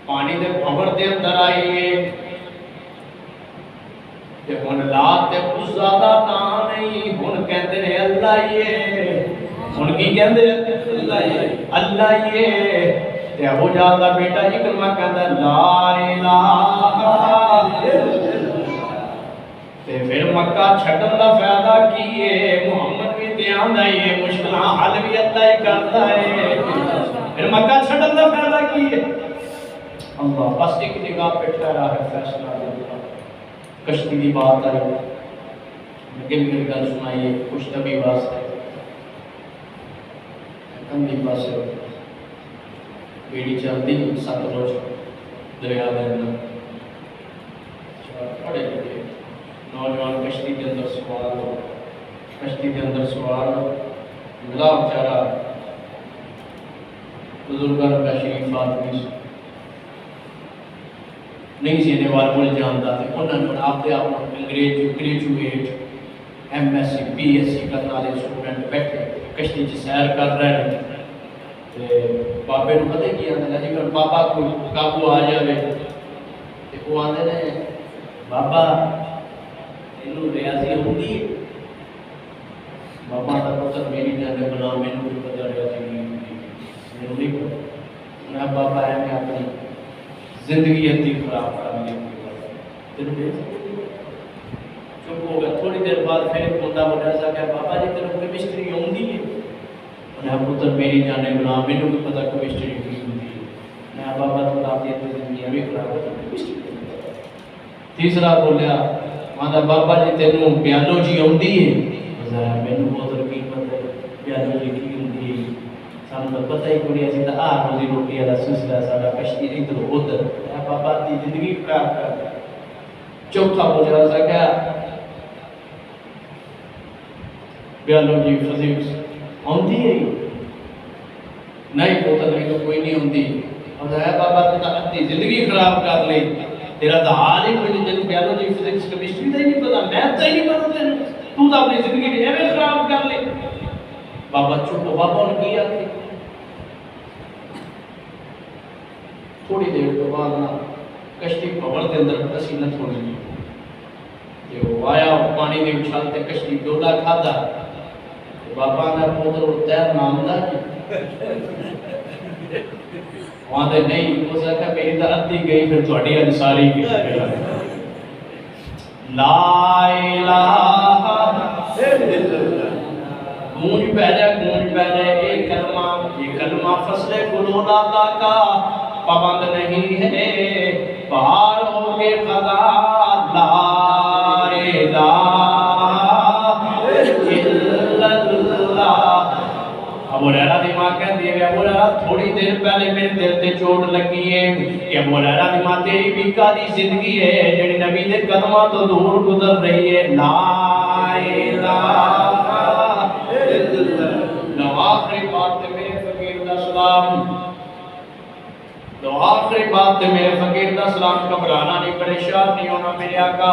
پانی دے بھور دے اندر آئیے تے ہن لات تے عزا دا نام نہیں ہن کہندے نے اللہ یہ ہن کی کہندے اللہ یہ تے ابو جہل دا بیٹا اکرمہ کہندا لا الہ تے پھر مکہ چھڈن دا فائدہ کی ہے محمد بھی تے آندا ہے مشکلاں حل بھی اللہ ہی کردا ہے پھر مکہ چھڈن دا فائدہ کی ہے اللہ بس ایک نگاہ پہ ٹھہرا ہے فیصلہ کشتی کی بات آئی لیکن میری گل سنائیے خوش طبی واسطے کندھی پاسے بیڑی چلدی ستلج دریا دے اندر بڑے بڑے نوجوان کشتی کے اندر سوار ہو کشتی کے اندر سوار ہو ملا بیچارہ بزرگان کا شریف آدمی نہیں سینے والے مل جانتا تھے انہوں نے آپ دے آپ graduate M S C P S C کرنے والے اسٹوڈنٹ بیٹھے کشتی چ سیر کر رہے ہیں بابے نو پتہ کی آتا ہے جی بابا کو قابو آ جائے تو وہ آتے ہیں بابا تینوں ریاضی ہوتی ہے بابا کا پتر میری جانے بنا مینوں بھی پتہ ریاضی نہیں ہوتی مینوں نہیں پتہ میں بابا ہے میں اپنی زندگی اتنی خراب کرنے کی چپ ہو گیا تھوڑی دیر بعد پھر ایک بندہ بڑا سا کہ بابا جی تینوں کیمسٹری آتی ہے انہیں پتر میری جانے بنا مینوں بھی پتہ کیمسٹری کی ہوتی ہے میں بابا تو آپ کی زندگی بھی خراب ہے تیسرا بولیا ماں بابا جی تینوں بیالوجی آتی ہے مینوں پتر کی پتہ بیالوجی کی ہوتی ہے سانوں تو پتہ ہی کوئی اسی تو آ روزی روٹی والا سلسلہ سارا کشتی ادھر ادھر بابا کی زندگی خراب کر چوتھا بولیا سا کیا بیالوجی فزکس آتی ہے نہیں پتر نہیں تو کوئی نہیں آتی اور بابا تو اپنی زندگی خراب کر لی تیرا تو حال ہی کوئی نہیں بیالوجی فزکس کیمسٹری کا ہی نہیں پتا میتھ کا ہی نہیں پتا تینوں تو اپنی زندگی ایویں خراب کر لی بابا چپ بابا نے کی آتی تھوڑی دیر تو بعد نا کشتی پہاڑ کے اندر پسینہ تھوڑی جی وہ آیا پانی کے اچھالتے کشتی ڈولا کھادا بابا نے پوتر تیر نامدہ وہاں دے نہیں ہو سکتا میری تو ادھی گئی پھر تھوڑی والی ساری گئی لا الہ گونج پہ جائے یہ کلمہ فصل گلولا کا پابند نہیں ہے پار ہو کے قضا لا الہ الا اللہ۔ ابو ہریرہ دی ماں کہندی ہے ابو ہریرہ تھوڑی دیر پہلے میرے دل تے چوٹ لگی ہے کہ ابو ہریرہ دی ماں تیری بھی کادی زندگی ہے جڑی نبی دے قدماں تو دور گزر رہی ہے لا الہ الا اللہ۔ آخری بات تے میرے فقیر دا سلام، تو آخری بات تے میرے فقیر دا سلام، گھبرانا نہیں پریشان نہیں ہونا میرے آقا۔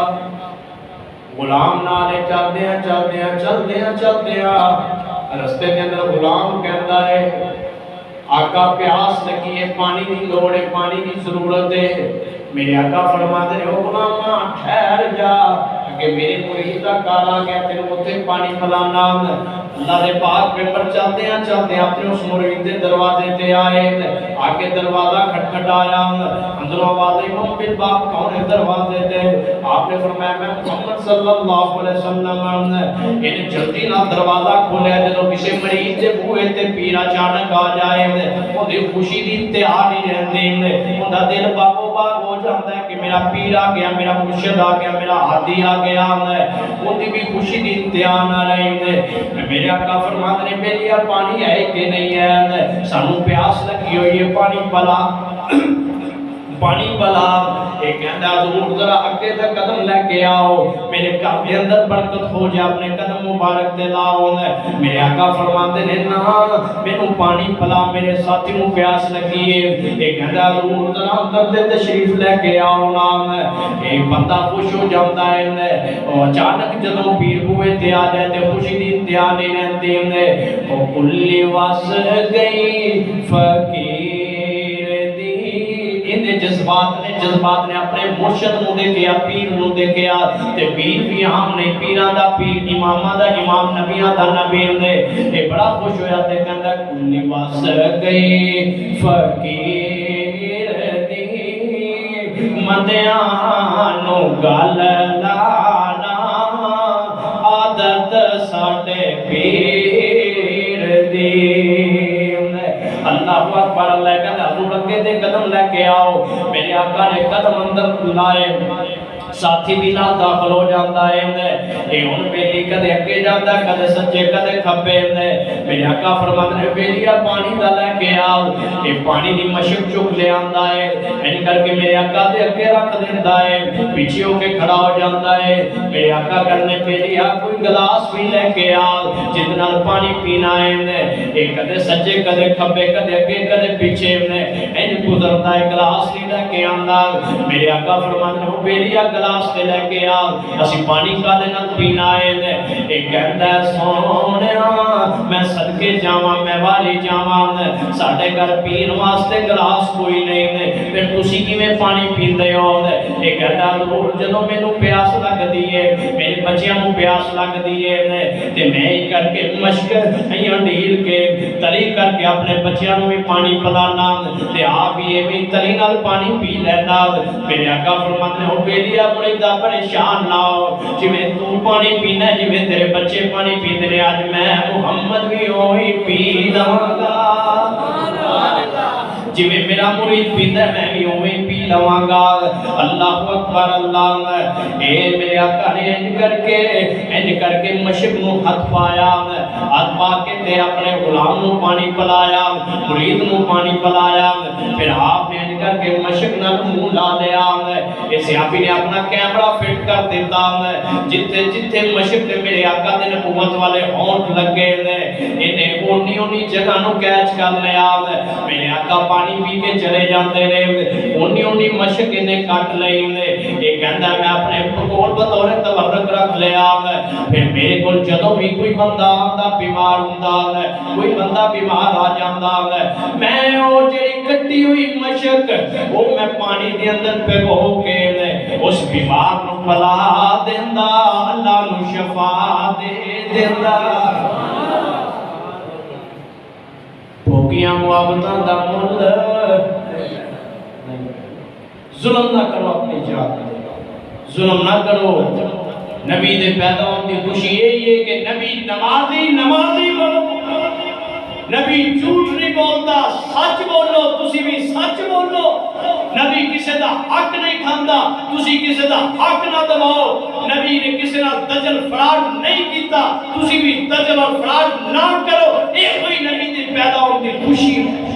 غلام نالے چلدیاں رستے کے اندر غلام کہندا ہے آقا پیاس لگی ہے، پانی دی لوڑ ہے، پانی دی ضرورت ہے۔ میرے آقا فرماتے ہیں او غلاما ٹھہر جا کہ میرے مرید دا کال آ گیا تینوں اوتھے پانی پلانا۔ اللہ دے پاک پیپر چلدیاں اپنے اس مرید دے دروازے تے آئے، آگے دروازہ کھٹکھٹایا، اندروں آواز آئی من بالباب کون ہے دروازے تے؟ آپ نے فرمایا میں محمد صلی اللہ علیہ وسلم۔ انہیں جلدی نہ دروازہ کھولیا، جدوں کسی مریض دے بوئے تے پیر اچانک آ جائے اودی خوشی دی انتہا نہیں رہندی، اوندا دل باغو باغ ہو جاندا ہے کہ میرا پیر آ گیا، میرا مرشد آ گیا، میرا ہادی آ گیا، اودی بھی خوشی دی انتہا نہ رہندے۔ میرے آقا فرماتے ہیں بیلیا پانی ہے کہ نہیں ہے؟ سانوں پیاس لگی ہوئی ہے، پانی پلا پانی پلا۔ ایک کہندا حضور ذرا اگے تک قدم لے کے آؤ، میرے کعبے اندر برکت ہو جائے، اپنے قدم مبارک تے لاؤ۔ میرے آقا فرماتے ہیں نا مینوں پانی پلا، میرے ساتھی نوں پیاس لگی ہے۔ ایک کہندا حضور ذرا اندر تے تشریف لے کے آؤ نا۔ ایک بندہ خوش ہو جاتا ہے، اور اچانک جدوں پیر بوئے تے آ جائے تے خوشی دی انتہا نہیں رہندی۔ او کلی وس گئی فقیر دی، جذبات نے اپنے مرشد نو دیکھیا، پیر نو دیکھیا، تے پیر بھی عام نہیں، پیراں دا پیر، اماماں دا امام، نبیاں دا نبی نے۔ اے بڑا خوش ہویا تے کہندا کلی وس گئی فقیر دی، مدیاں نو گل لانا عادت ساڈے پیر دی۔ اللہ اکبر، اللہ کہتا حضور اگے دے قدم لے کے آؤ۔ میرے آقا نے قدم اندر لائے، ساتھی بھی نال داخل ہو جاتا ہے، اے ہن بیلی کدے اگے جاتا ہے، کدے سجے کدے کھبے۔ میرے آقا فرماتے ہیں بیلیا پانی دا لے کے آؤ۔ اے پانی دی مشک چک لے آندا ہے، این کر کے میرے آقا دے اگے رکھ دیندا ہے، پیچھے ہو کے کھڑا ہو جاتا ہے۔ میرے آقا کرنے بیلیا کوئی گلاس بھی لے کے آؤ جس نال پانی پینا ہے۔ اے کدے سجے کدے کھبے، کدے اگے کدے پیچھے، این گزرتا ہے، گلاس نہیں لے کے آندا۔ میرے آقا فرماتے ہیں بیلیا گلاس تے لے کے آ، اسی پانی کا دے نال پینا ہے۔ اے کہندا ہے سونیا میں صدقے جاواں، میں والی جاواں، ساڈے گھر پین واسطے گلاس کوئی نہیں، پھر تسی کیویں پانی پیندے ہو؟ اے کہندا حضور جدوں مینوں پیاس لگدی ہے، میرے بچیاں نوں پیاس لگدی ہے، تے میں کر کے مشک ایاں ڈھیل کے تلی کر کے اپنے بچیاں نوں بھی پانی پلانا، تے آپ بھی ایویں تلی نال پانی پی لینا۔ میرے آقا فرماتے ہیں بیلیا بڑی دا پریشان نہ ہو، جویں تو پانی پینا ہے، جویں تیرے بچے پانی پیندے نے، اج میں محمد بھی وہی پی لواں گا، جویں میرا مرید پیندا ہے میں بھی وہی پی لواں گا۔ اللہ اکبر، اللہ۔ اے میرے آقا نے انج کر کے مشک نو ہاتھ پایا، ہاتھ پا کے تے اپنے غلام نو پانی پلایا، مرید نو پانی پلایا، پھر آپ نے انج کر کے مشک نال منہ لا لیا۔ اس صحابی نے اپنا کیمرہ فٹ کر دیتا، جتھے جتھے مشک نے میرے آقا دے نبوت والے ہونٹ لگے نے، انہیں اونی جگہ نو کیچ کر لیا۔ میرے آقا پانی پی کے چلے جاندے نے، اونی مشک انہیں کٹ لئی نے۔ یہ کہندا میں اپنے کول بطور تبرک رکھ لیا۔ پھر میرے کول جدوں بھی کوئی بندہ آندا بیمار ہوندا ہے، کوئی بندہ بیمار آ جاندا ہے، میں او جڑی کٹی ہوئی مشک وہ میں پانی دے اندر پھگو کے اس بیمار نو پلا دیندا، اللہ نو شفا دے دیندا۔ بھوکیاں محبتاں دا مل، ظلم نہ کرو اپنی جان، ظلم نہ کرو۔ نبی دے پیدا ہونے کی خوشی یہی ہے کہ نبی نمازی بنو، نبی جھوٹ نہیں بولتا، سچ بولو، تسی بھی سچ بولو، نبی کسی دا حق نہیں کھاندا، تسی کسی دا حق نہ دباؤ، نبی نے کسی نہ دجل فراڈ نہیں کیتا، تسی بھی دجل اور فراڈ نہ کرو، یہ کوئی نبی دی پیدا ہوتی خوشی ہے۔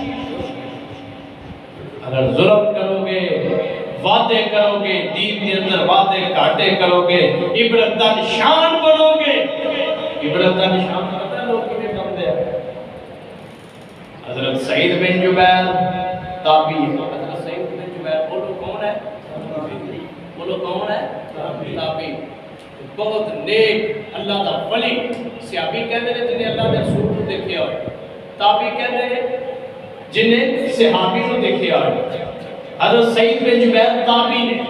اگر ظلم کرو گے، وعدے کرو گے، دین کے اندر وعدے کاٹے کرو گے، عبرت دا نشان بنو گے، عبرت دا نشان پتہ ہے لوگ کتنے کم دے۔ حضرت سعید بن جبیر تابعی، حضرت سعید بن جبیر بولو کون ہے؟ بولو کون ہے؟ تابعی، بہت نیک اللہ دا ولی، صحابی کہتے ہیں جنہیں اللہ نے رسول کو دیکھے ہوئے، تابعی کہتے ہیں جنہیں صحابی کو دیکھے ہوئے۔ حضرت سعید بن جبیر تابعی نے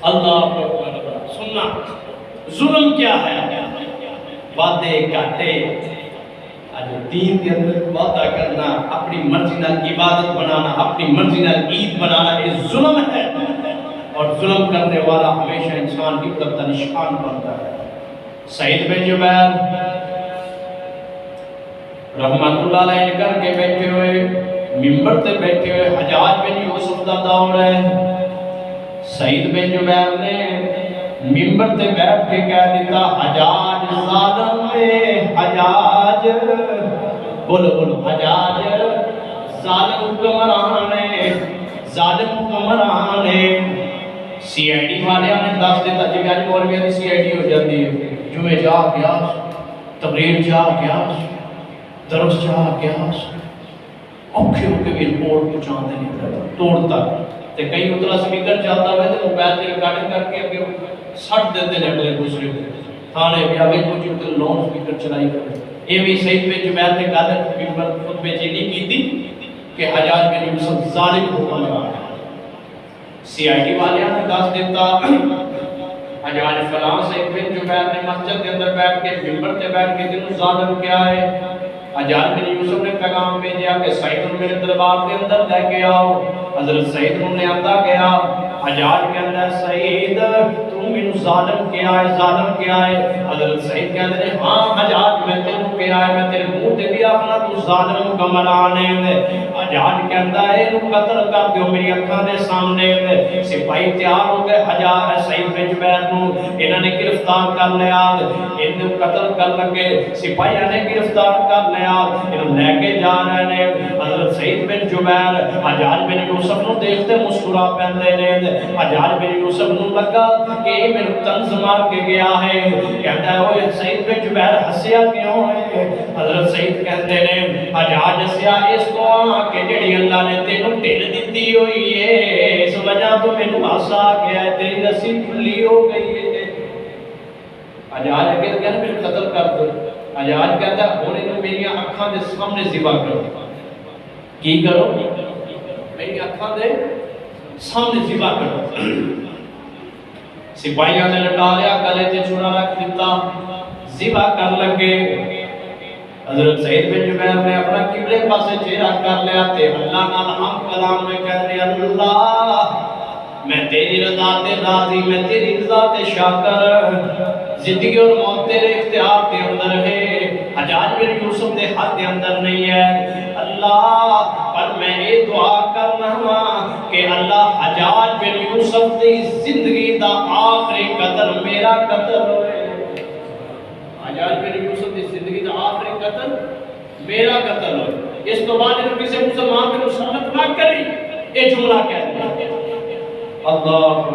اللہ اکبر سننا ظلم کیا ہے، وعدے کاٹے، دین کے اندر وعدہ کرنا، اپنی مرضی نال عبادت بنانا، اپنی مرضی نال عید بنانا، یہ ظلم ہے، اور ظلم کرنے والا ہمیشہ انسان کی عبرت کا نشان بنتا ہے۔ سعید بن جبیر رحمت اللہ علیہ کر کے بیٹھے ہوئے، ممبر تے بیٹھے ہوئے، حجاج بن یوسف دا دور ہے، سعید بن جبیر نے ممبر تے بیٹھ کے کہہ دیتا حجاج ظالم ہے، حجاج بولو بولو حجاج ظالم حکمران ہے، ظالم حکمران ہے۔ سی آئی ڈی والے نے دس دیتا جی آج مولوی دی سی آئی ڈی ہو جاتی ہے، جمعہ جا گیا، تقریر جا گیا، درس جا گیا، اوکھے اوکھے بھی رپورٹ پہنچاتے نہیں توڑتا، تے کہیں اتنا سپیکر چلتا ہوئے تو موبائل سے ریکارڈنگ کر کے اگے سٹ دیتے ہیں اگلے دوسرے کو تھانے بھی آگے کچھ اتنے لون سپیکر چلائی کرے۔ یہ بھی سعید بن جبیر نے گل ممبر خطبے چ نہیں کی تھی کہ حجاج بن یوسف ظالم حکمران ہے۔ سی آئی ڈی والے نے دس دیتا حجاج فلاں سعید بن جبیر نے مسجد کے اندر بیٹھ کے ممبر تے بیٹھ کے دنوں ظالم کیا ہے۔ حجاج بن یوسف نے پیغام بھیجا کہ سعید میرے دربار کے اندر لے کے آؤ۔ حضرت سعید نے آتا گیا، حجاج کے اندر سعید تو مینوں ظالم کیا ہے، ظالم کیا ہے؟ حضرت سعید کہتے ہیں ہاں حجاج میں تینوں کیا ہے، میں تیرے منہ تے بھی آخنا تو ظالم حکمران ہے۔ حجاج کہتا ہے اینو قتل کر دیو میری اکھاں دے سامنے۔ سپاہی تیار ہو گئے، حجاج سعید بن جبیر کو انہاں نے گرفتار کر لیا، اینو قتل کر لگے، سپاہیاں نے گرفتار کر لیا، انہوں لے کے جا رہے ہیں۔ حضرت سعید بن جبیر حجاج بن یوسف نو دیکھتے مسکرا پہندے نے۔ حجاج بن یوسف نو لگا کہ یہ میرے طنز مار کے گیا ہے، کہتا ہے اوہ سعید بن جبیر ہسیا کیوں ہے؟ حضرت سعید کہتے ہیں حجاج ہسیا اس کو کہ جڑی اللہ نے تینوں ڈھل دتی ہوئی ہے، اس وجہ تو مینوں ہاسا آ گیا ہے، تیری رسی کھلی ہو گئی ہے۔ حجاج کہتے ہیں میرے قتل کر دو۔ حجاج کہتا ہے ہونے تو میری اکھاں دے سامنے ذبح کرو۔ کی کرو؟ میری اکھاں دے سامنے ذبح کرو۔ سپاہیاں نے لٹا لیا، گلے تے چھڑا رکھ دیتا، ذبح کر لگے۔ حضرت سعید بن جبیر نے اپنا قبلے پاسے چہرہ کر لیا تے اللہ نال ہم کلام میں کہتے ہیں اللہ میں تیری رضا تے راضی، میں تیری رضا تے شاکر، زندگی اور موت تیرے اختیار کے اندر ہے، حجاج بن یوسف دے ہاتھ کے اندر نہیں ہے اللہ، پر میں یہ دعا کرنا کہ اللہ حجاج بن یوسف دی زندگی دا آخری قتل میرا قتل ہوئے۔ حجاج بن یوسف دی زندگی دا آخری قتل میرا قتل ہوئے، اس تو بعد انہوں کسی مسلمان پہ مسلط نہ کری، یہ جملہ کہتے ہیں اللہ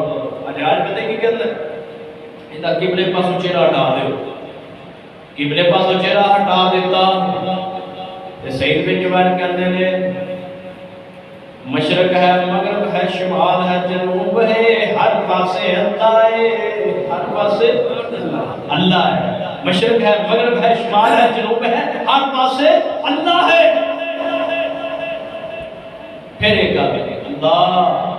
حجاج پتہ کی کہتے ہیں اندھا قبلے پاسو چہرہ ہٹا دے، قبلے پاسو چہرہ ہٹا دیتا۔ سعید بن جبیر کہتے ہیں مشرق ہے مغرب ہے شمال ہے جنوب ہے، ہر پاسے اللہ ہے، ہر پاسے اللہ ہے، مشرق ہے مغرب ہے شمال ہے جنوب ہے، ہر پاسے اللہ ہے۔ پھر ایک اللہ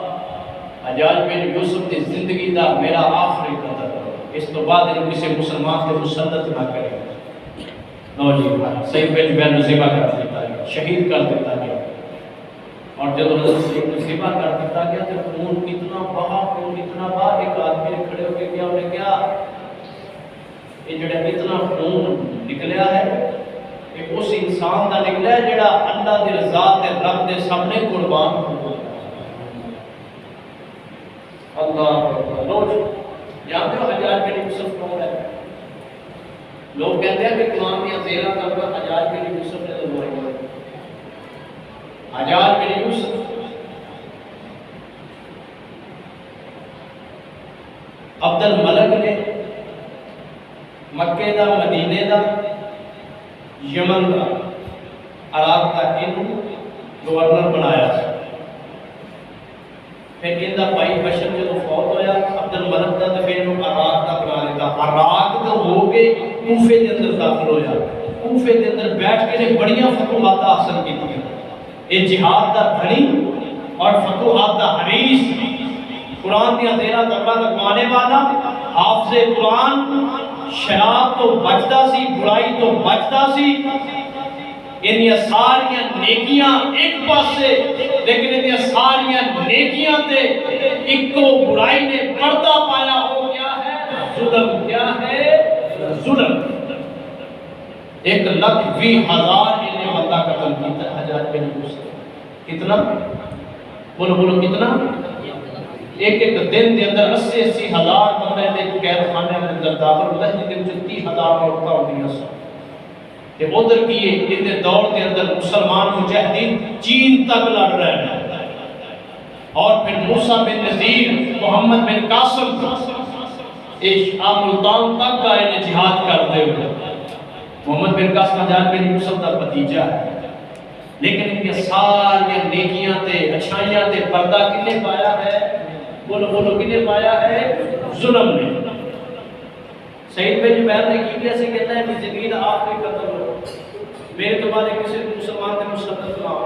حجاج بن یوسف کی زندگی دا میرا آخری قتل، اس تو بعد انہوں کسی مسلمان کے مسلط نہ کرے۔ نوجوان سعید بن جبیر نے ذبح کر دیتا گیا، شہید کر دیتا گیا، اور جب حضرت سعید نے ذبح کر دیتا گیا تو خون کتنا بہا، خون کتنا بہا، ایک آدمی نے کھڑے ہو کے کیا انہیں کیا یہ جڑا اتنا خون نکلیا ہے یہ اسی انسان دا نکلا ہے جڑا اللہ دی رضا تے رب دے سامنے قربان ہو گیا۔ اللہ لوگ جانتے ہو حجاج بن یوسف کون ہے؟ لوگ کہتے ہیں کہ قرآن کی زیرہ تربت حجاج بن یوسف نے دلوائی ہے۔ حجاج بن یوسف عبد الملک نے مکے دا، مدینے دا، یمن دا، عراق دا انہوں گورنر بنایا تھا۔ پھر ان دا بھائی بشر جو فوت ہویا عبد الملک دا، پھر انہوں عراق دا بنا لیتا۔ عراق دا ہو کے کوفے دے اندر داخل ہویا، کوفے دے اندر بیٹھ کے بڑیاں فتوحات حاصل کی تھی۔ یہ جہاد دا دھنی اور فتوحات دا حریص، قرآن دیا زیرہ تبرہ لگوانے والا، حافظ قرآن، شراب تو بچتا سی، برائی تو بچتا سی، انہی ساریاں نیکیاں ایک پاسے، لیکن انہی ساریاں نیکیاں تے ایک کو برائی نے پردہ پایا ہو کیا ہے؟ ظلم۔ کیا ہے؟ ظلم۔ 1,20,000 انہیں بندہ قتل کیتا ہے حجاج بن یوسف۔ کتنا؟ بولو بولو کتنا؟ ایک دن دے اندر 80,000 بندے دے قید خانے میں اندر داخل ہوتا ہے، جن دے 30,000 عورتاں ہوندیاں سن۔ کہ ادھر کیے ان دور کے اندر مسلمان مجاہدین چین تک لڑ رہے ہیں، اور پھر موسیٰ بن نذیر، محمد بن قاسم ملتان تک کا انہیں جہاد کرتے ہوئے۔ محمد بن قاسم حجاج بن یوسف دا بھتیجا ہے، لیکن ان کے ساری نیکیاں تے اچھائیاں تے پردہ کنے پایا ہے؟ بولو بولو کنے پایا ہے؟ ظلم نے۔ سعید بن جبیر نے کی کیسے کہتا ہے کہ زمین آخری قتل ہو، میرے تو بعد کسی مسلمان نے مسلط نہ ہو۔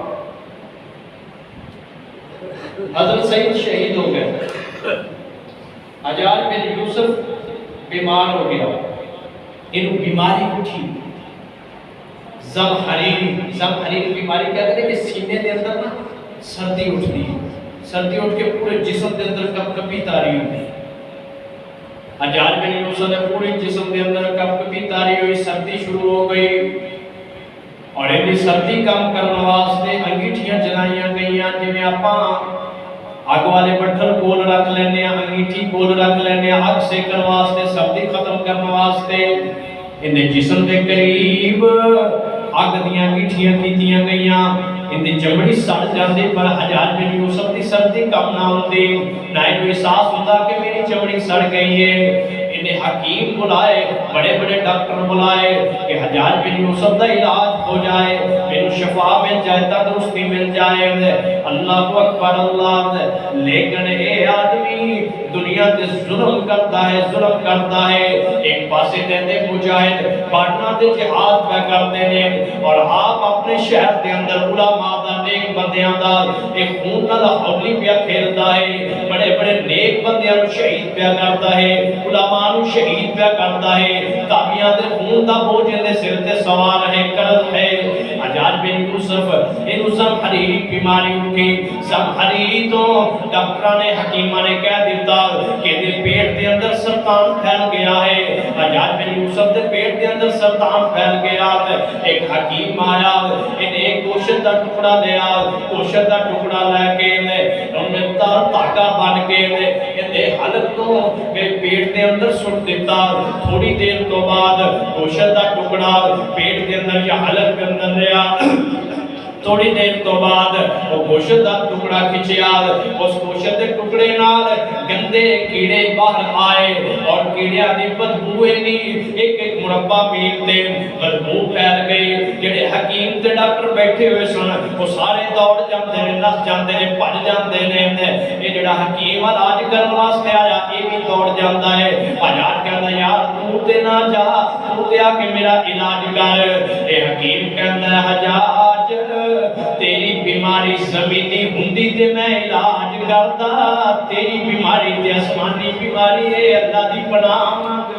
حضرت سعید شہید ہو گئے، حجاج بن یوسف بیمار ہو گیا، انہوں بیماری اٹھی زمحریر بیماری کیا کرے کہ سینے دے اندر نا سردی اٹھ دی، سردی اٹھ کے پورے جسم دے اندر کپ کپی تاری ہوئی۔ حجاج بن یوسف نے پورے جسم دے اندر کپ کپی تاری ہوئی، سردی شروع ہو گئی، اور انہی سردی کم کرنے واسطے انگیٹھیاں جلائیاں گئیاں، جنہیں آپاں آگ والے بٹھل کول رکھ لینے، انگیٹھی کول رکھ لینے، آگ سیکن واسطے، سردی ختم کرنے واسطے۔ انہیں جسم دے قریب آگ دیاں انگیٹھیاں کیتیاں گئیاں، انہیں چمڑی سڑ جاندے، پر حجاج بن یوسف دی سردی کم نہ ہوندی، نہ انہوں احساس ہوتا کہ میری چمڑی سڑ گئی ہے۔ انہیں حکیم بلائے، بڑے بڑے ڈاکٹر بلائے کہ حجاج بن یوسف دا علاج ہو جائے، انہوں شفا مل جائے، تندرستی مل جائے۔ اللہ اکبر اللہ، لیکن اے آدمی دنیا تے ظلم کرتا ہے، ظلم کرتا ہے۔ ایک پاسے دیتے مجاہد پاٹنا تے جہاد پہ کرتے ہیں، اور آپ اپنے شہر دے اندر علماء دا، نیک بندیاں دا ایک خون نہ ہولی پہ کھیلتا ہے، بڑے بڑے نیک بندیاں شہید پہ کرتا ہے، علماء شہید پہ کرتا ہے، تابعیاں دے خون دا بوجھ دے سر تے سوار ہے، قرض ہے۔ حجاج بن یوسف انہوں زمحریری بیماری اٹھی، زمحریری تو ڈاکٹرہ نے، حکیمہ نے کہہ دیتا کہ دے پیٹ دے اندر سرطان پھیل گیا ہے۔ حجاج بن یوسف دے پیٹ دے اندر سرطان پھیل گیا، ایک حکیم آیا، انہیں ایک گوشت دا ٹکڑا لیا، گوشت دا ٹکڑا لے کے انہیں تاکہ بن کے انہیں حلق تو پیٹ دے اندر سٹ دیتا۔ تھوڑی دیر تو بعد گوشت دا ٹکڑا پیٹ دے اندر یا حلق دے اندر لیا، تھوڑی دیر تو بعد وہ گوشت دا ٹکڑا کھچیا، اس گوشت دے ٹکڑے نال گندے کیڑے باہر آئے، اور کیڑیاں دی بدبو نہیں، ایک ایک مربع میل تے بدبو پھیل گئی۔ جڑے حکیم تے ڈاکٹر بیٹھے ہوئے سن وہ سارے دوڑ جاندے نے، نس جاندے نے، بھج جاندے نے۔ یہ جڑا حکیم علاج کرنے واسطے آیا یہ بھی دوڑ جاندا ہے۔ حجاج کہندا یار تو تے نہ جا، تو تے آ کے میرا علاج کر۔ اے حکیم کہندا حجاج تیری بیماری زمینی ہوندی تے میں علاج کرتا، تیری بیماری تے آسمانی بیماری ہے، اللہ دی پناہ مانگ۔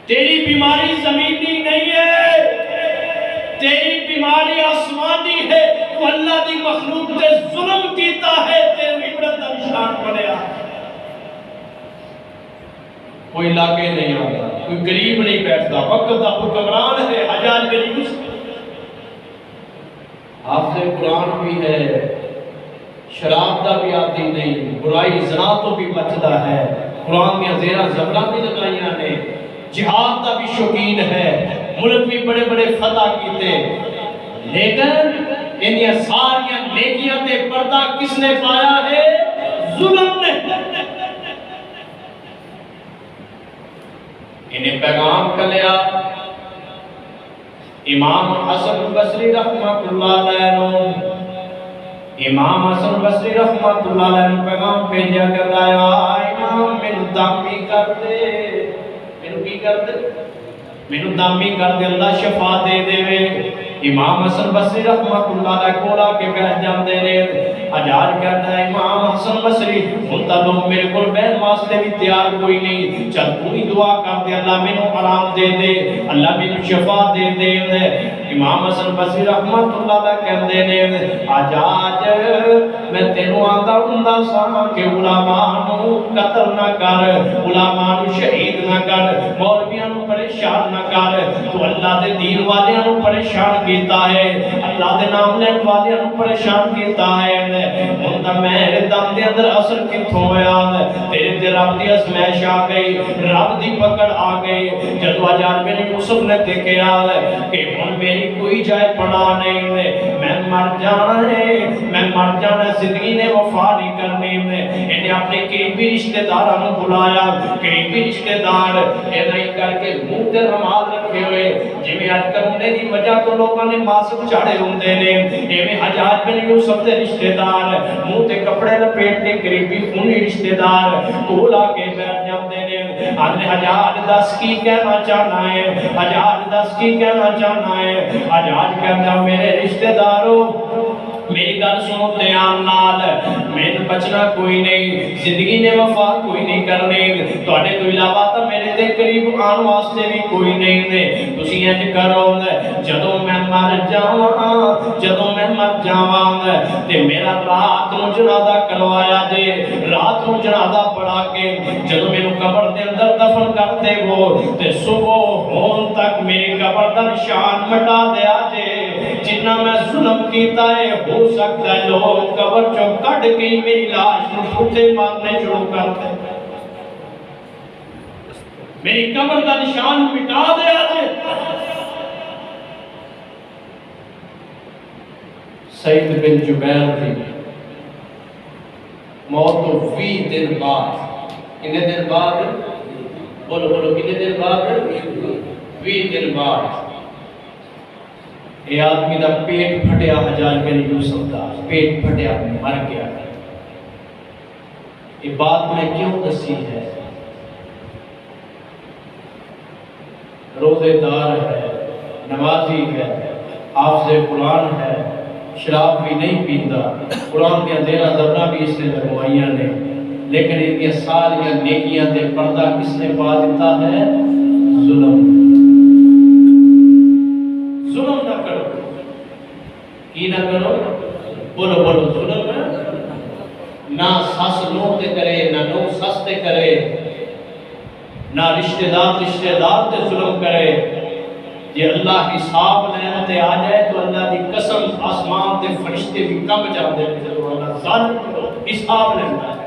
تیری بیماری زمینی نہیں ہے، تیری بیماری آسمانی ہے، تو اللہ دی مخلوق تے ظلم کیتا ہے، تیری عبرت دا نشان بنیا۔ کوئی لاگے نہیں آتا، کوئی قریب نہیں بیٹھتا، وقت دا حکمران ہے حجاج بن یوسف۔ حافظ قرآن بھی ہے، شراب دا بھی عادی نہیں، برائی زنا تو بھی بچتا ہے، قرآن دیا زیرہ زبرہ بھی لگائیاں نے، جہاد دا بھی شوقین ہے، ملک بھی بڑے بڑے فتح کیتے، لیکن انہیں ساریاں نیکیاں تے پردہ کس نے پایا ہے؟ ظلم نے۔ انہیں پیغام کر لیا امام حسن بصری رحمت اللہ علیہ، امام حسن بصری رحمت اللہ علیہ پیغام بھیجا کر لایا، امام مینوں دامی کر دے، مینوں کی کر دے؟ مینوں دامی کر دے، اللہ شفا دے دے وے۔ امام حسن بصری رحمت اللہ علیہ کولا کے بیٹھ جاندے نے، حجاج کہتا ہے امام حسن بصری ہوندا لوگ میرے کول بیٹھ واسطے بھی تیار کوئی نہیں، چل پوری دعا کر دے اللہ مینوں آرام دے دے، اللہ مینوں شفا دے دے۔ امام حسن بصری رحمت اللہ علیہ کہندے نے حجاج میں تینوں آندا ہوندا سا کہ علماء نو قتل نہ کر، علماء نو شہید نہ کر، مولویاں نو پریشان نہ کر، تو اللہ دے دین والیاں نو پریشان کیتا ہے، اللہ دے نام لین والیاں نو پریشان کیتا ہے۔ ہوندا میرے دم دے اندر اثر کتھوں ہویا، تیرے تے رب دی ازمائش آ گئی، رب دی پکڑ آ گئی۔ جدو حجاج بن یوسف نے دیکھا کہ ہن میری کوئی جائے پناہ نہیں، میں مر جانا ہے، میں مر جانا، زندگی نے وفا نہیں کرنی۔ انہیں اپنے قریبی رشتہ داراں بلایا، قریبی رشتہ دار نہیں کر کے منہ تے رومال رکھے ہوئے، جویں اج کرونے دی وجہ تو لوگوں نے ماسک چاڑے ہوندے نے، ایویں حجاج بن یوسف دے رشتہ دار منہ تے کپڑے لپیٹ کے قریبی خونی رشتہ دار کول آ کے بیٹھ جاندے نے۔ حجاج دس کی کہنا چاہنا ہے، حجاج دس کی کہنا چاہنا ہے۔ حجاج کہتا میرے رشتہ داروں میری گل سنو دھیان نال، میں بچنا کوئی نہیں، زندگی نے وفا کوئی نہیں کرنی، تواڈے تو علاوہ تو میرے تے قریب آن واسطے بھی کوئی نہیں نے۔ تسی انج کرو جدوں میں مر جاواں، جدوں میں مر جاواں تے میرا رات نو جنازہ کروایا جے، رات نو جنازہ پڑھا کے جدوں مینوں قبر دے اندر دفن کر دے وہ تے صبح ہون تک میری قبر دا نشان مٹا دیا جے۔ جنہ میں ظلم کیتا ہے ہو سکتا ہے لوگ قبر چوں کٹ کے میری لاش نو ٹھٹے مارنے شروع کر دے، میری قبر دا نشان مٹا دیا جے۔ سعید بن جبیر تھی موت تو 20 دن بعد، کتنے دن بعد؟ بولو بولو کتنے دن بعد؟ 20 دن بعد یہ آدمی دا پیٹ پھٹیا، حجاج بن یوسف دا پیٹ پھٹیا، مر گیا۔ یہ بات میں کیوں دسی ہے؟ روزے دار ہے، نمازی ہے، حافظ قرآن ہے، شراب بھی نہیں پیندا، قرآن دیا زیرہ زبرہ بھی اس نے لگوائیاں نے، لیکن ان کی ساریاں نیکیاں تے پردہ کس نے پا دیتا ہے؟ ظلم۔ ظلم نہ کرو، کی نہ کرو؟ بولو بولو ظلم نہ سس نو تے کرے، نہ نو سس تے کرے، نہ رشتہ دار تے ظلم کرے۔ یہ اللہ حساب لینا تے آ جائے تو اللہ دی قسم آسمان تے فرشتے بھی کم جاندے ہیں، جب اللہ ظالم کرو حساب لینا ہے۔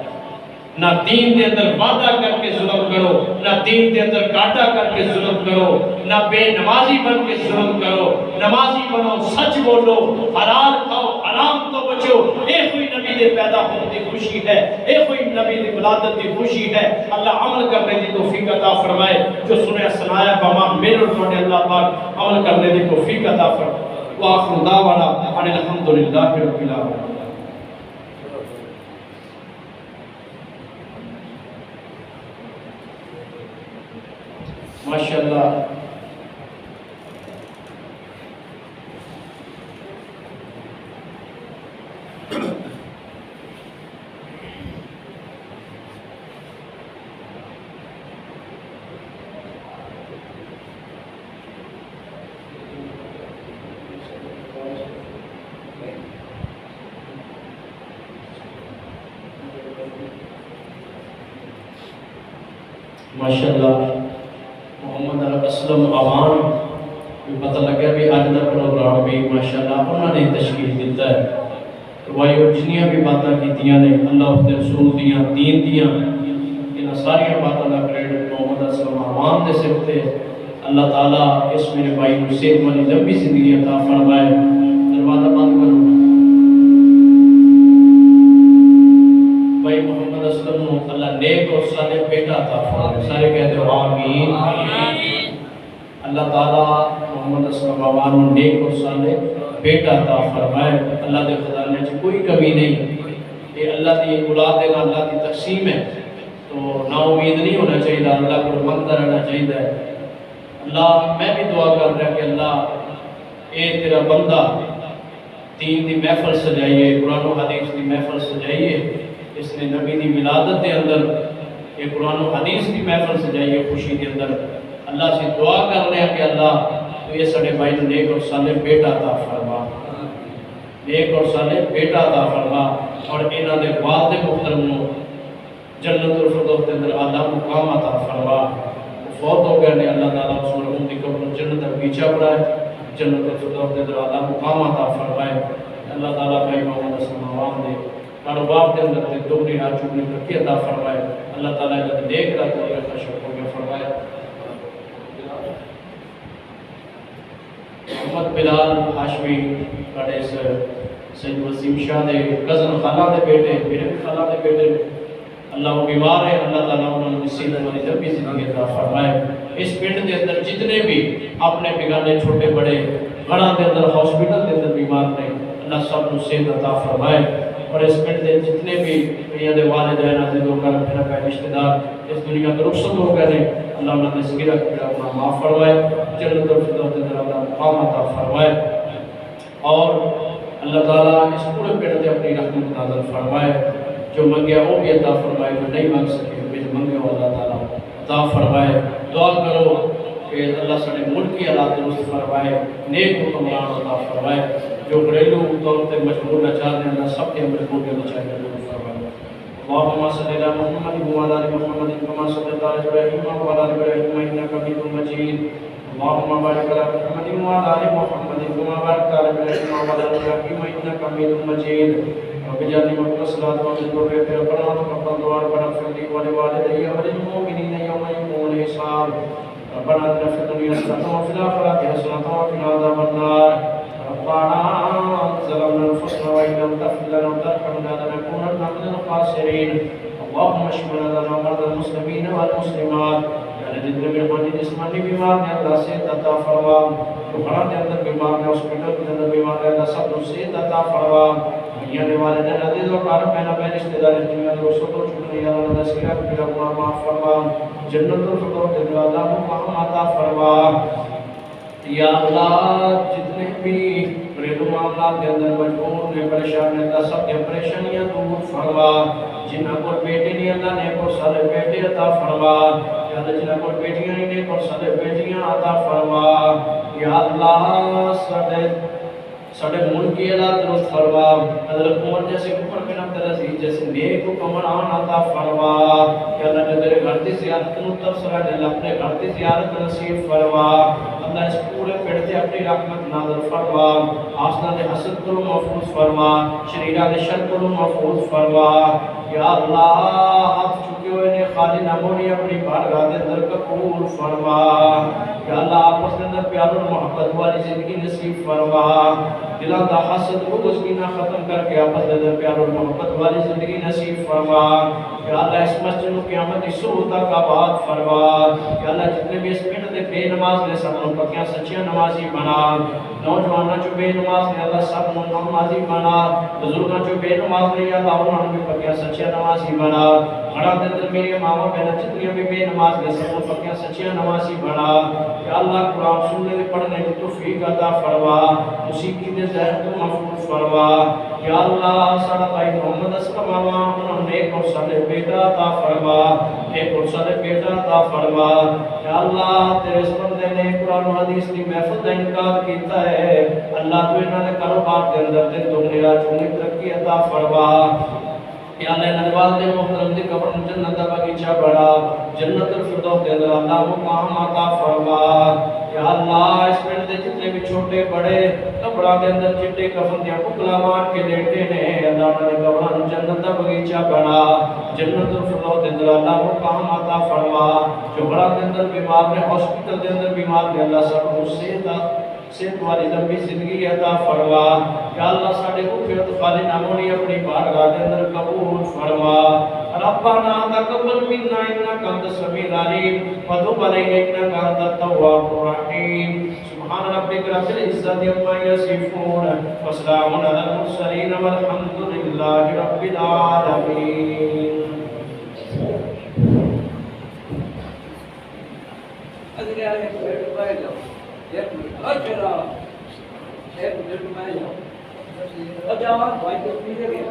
نہ دین دے اندر وعدہ کر کے ظلم کرو، نہ دین دے اندر کاٹا کر کے ظلم کرو، نہ بے نمازی بن کے ظلم کرو، نمازی بنو، سچ بولو، حلال کھاؤ، حرام تو بچو۔ اے کوئی نبی دے پیدا ہونے کی خوشی ہے، اے کوئی نبی دے ولادت کی خوشی ہے۔ اللہ عمل کرنے کی توفیق عطا فرمائے، جو سنیا سنایا بما میرے اور اللہ پاک عمل کرنے کی توفیق عطا فرمائے۔ وآخر دعوانا ان الحمدللہ رب العالمین۔ ماشاءاللہ محمد اسلم آوان بھی پتہ لگیا بھی آج دا پروگرام بھی ماشاءاللہ انہوں نے تشکیل دیتا ہے تو بھائی جنیاں بھی باتیں کیتیاں نے اللہ اس کے رسول دیاں دین دیاں ان ساری باتوں کا کریڈٹ محمد اسلم عوام دے سکتے اللہ تعالیٰ اس میرے بھائی کو صحت والی لمبی زندگی عطا فرمائے دروازہ بند کرو بھائی محمد اسلم کو اللہ نیک اور صالح بیٹا عطا فرمائے سارے کہتے ہو آمین اللہ تعالیٰ محمد اسلم عوام کو نیک اور صالح بیٹا عطا فرمائے اللہ دے خزانے سے کوئی کمی نہیں یہ اللہ کی اولاد ہے اللہ کی تقسیم ہے تو نا امید نہیں ہونا چاہیے اللہ کو منگتا رہنا چاہیے اللہ میں بھی دعا کر رہا کہ اللہ اے تیرا بندہ دین دی محفل سجائیے قرآن و حدیث دی محفل سجائیے اس نے نبی دی ولادت دے اندر یہ قرآن و حدیث دی محفل سجائیے خوشی دے اندر اللہ سے دعا کر رہے ہیں کہ اللہ تو یہ سڑے بھائی نے نیک اور صالح بیٹا عطا فرما نیک اور صالح بیٹا عطا فرما اور انہاں دے والد محترم نو جنت الفردوس کے اندر اعلیٰ مقام عطا فرما فوت ہو گئے نے اللہ تعالیٰ اس مرحوم دی قبر جنت تک پیچھا بڑھائے جنت الفردوس کے اندر اعلیٰ مقام عطا فرمائے اللہ تعالیٰ بھائی محمد اسلم عوام دے کاروبار کے اندر تے دوگنی رات چگنی ترقی عطا فرمائے اللہ تعالیٰ نے نیک رات کو خشک ہو گیا فرمائے محمد بلال ہاشمی کڑے سید وسیم شاہ دے کزن خالہ دے بیٹے میرے بھی خالہ دے بیٹے اللہ وہ بیمار ہے اللہ تعالیٰ انہوں نے نصیب والی لمبی زندگی عطا فرمائے اس پنڈ کے اندر جتنے بھی اپنے بگانے چھوٹے بڑے گھراں دے اندر ہاسپٹل کے اندر بیمار نے اللہ سب کو صحت عطا فرمائے اور اس پنڈ کے جتنے بھی میاں دے والدین عزیز و کرم پھر کا رشتہ دار اس دنیا کے رخصت ہو گئے ہیں اللہ انہوں نے صغیرہ کبیرہ گناہ معاف فرمائے جنت الفردوس کے اندر اللہ مقام عطا فرمائے اور اللہ تعالیٰ اس پورے پنڈ سے اپنی رحمت نازل فرمائے جو منگیا وہ بھی عطا فرمائے جو نہیں مانگ سکے وہ منگے وہ اللہ تعالیٰ عطا فرمائے دعا کرو کہ اللہ سڑے ملک کی حالات درست فرمائے نیک حکمران عطا فرمائے جو گھریلو طور پر مجبور نہ چاہتے ہیں اللہ سب کے مجبور کے بچائے ضرور فرمائے اللهم صل على محمد وعلى ال محمد كما صليت على ابراهيم وعلى ال ابراهيم انك حميد مجيد اللهم بارك على محمد وعلى ال محمد كما باركت على ابراهيم وعلى ال ابراهيم انك حميد مجيد وبجانب محمد الصلاة والسلام ربنا تقبل دعاء ربنا اغفر لي ولوالدي وللمؤمنين يوم يقوم الحساب ربنا آتنا في الدنيا حسنة وفي الآخرة حسنة وقنا عذاب النار ربنا ظلمنا أنفسنا وإن لم تغفر لنا وترحمنا لنكونن من الخاسرين اللهم اشف لنا ومرضى المسلمين والمسلمات جتنے بھی ہماری جسمانی بیمار ہیں اللہ صحت عطا فرما جو گھراں دے اندر بیمار ہیں ہاسپٹل کے اندر بیمار ہیں اللہ سب کو صحت عطا فرما میاں والدین عزیز و کرام پہنا پہ رشتہ دار دنیا میں رسول و شکریہ اللہ نصیرہ پھر گناہ معاف فرما جنت الفردوس کے اندر اللہ مقام عطا فرما یا اللہ جتنے بھی گھریلو معاملات کے اندر مجبور نے پریشان ہیں اللہ سب کے پریشانیاں دور فرما جنہاں کو بیٹے نہیں اللہ نے کو سارے بیٹے عطا فرما یا اللہ جنہاں کو بیٹیاں نہیں نے کو سارے بیٹیاں عطا فرما یا اللہ سڑے ملک کی اللہ درست فرما حضرت عمر جیسے عمر بن عبدالعزیز جیسے نیک حکمران عطا فرما یا اللہ جو تیرے گھر کی زیارت متبصرہ جل اپنے گھر کی زیارت نصیب فرما اللہ اس پورے پیڑ سے اپنی رحمت نازل فرما آسنا دے حسد کو محفوظ فرما شریرہ دے شر کو محفوظ فرما یا اللہ ہاتھ چکے ہوئے نے خالی نمونی اپنی بارگاہ دے اندر قبول فرما یا اللہ آپس کے اندر پیار اور محبت والی زندگی نصیب فرما دلان دا حسد کو اس کی نہ ختم کر کے آپس کے اندر پیار اور محبت والی زندگی نصیب فرما یا اللہ اس مسجد و قیامت کی سہولتوں کا بات فرما یا اللہ جتنے بھی اس پنڈ دے بے نماز نے سب کو پکیاں سچیاں نمازی بنا نوجوانوں جو بے نماز نے اللہ سب کو نمازی بنا بزرگوں جو بے نماز نے اللہ انہوں نے پکیاں سچیاں نمازی بنا گھڑا دے اندر میرے ماما بہن جتنی بھی بے نماز نے سب کو پکیاں سچیاں نمازی بنا یا اللہ قرآن سننے دے پڑھنے کی توفیق عطا فرما موسیقی دے ذہن کو محفوظ فرما یا اللہ سارا بھائی محمد اسلم انہوں نے ایک اور صالح بیٹا عطا فرما ایک اور صالح بیٹا عطا فرما یا اللہ تیرے اس بندے نے قرآن و حدیث کی محفل کا انکار کیتا ہے اللہ تو انہوں نے کاروبار کے اندر دن دگنی رات چگنی ترقی عطا فرما یا اللہ والدین محترم دی قبر جنت دا باغیچہ بڑا، جنت الفردوس دے اندر اللہ مقام عطا فرما۔ یا اللہ اس میں دے جتنے بھی چھوٹے بڑے قبراں دے اندر چٹے کفن دیا پکلا مار کے لیٹے نے، اللہ نے قبراں جنت دا باغیچہ بڑا، جنت الفردوس دے اندر اللہ مقام عطا فرما۔ جو بڑا دے اندر بیمار نے، ہاسپٹل دے اندر بیمار نے، اللہ سب کو صحت والی لمبی زندگی عطا فرما۔ یا اللہ ساڈے اوپر تو خالی نہ ہونی اپنی بارگاہ دے اندر قبول فرما۔ ربنا تقبل منا انك انت السميع العليم وتب علينا انك انت التواب الرحيم۔ سبحان ربك رب العزة عما يصفون وسلام على المرسلين والحمد لله رب العالمين۔ اچھا بھائی تو پیچھے گیا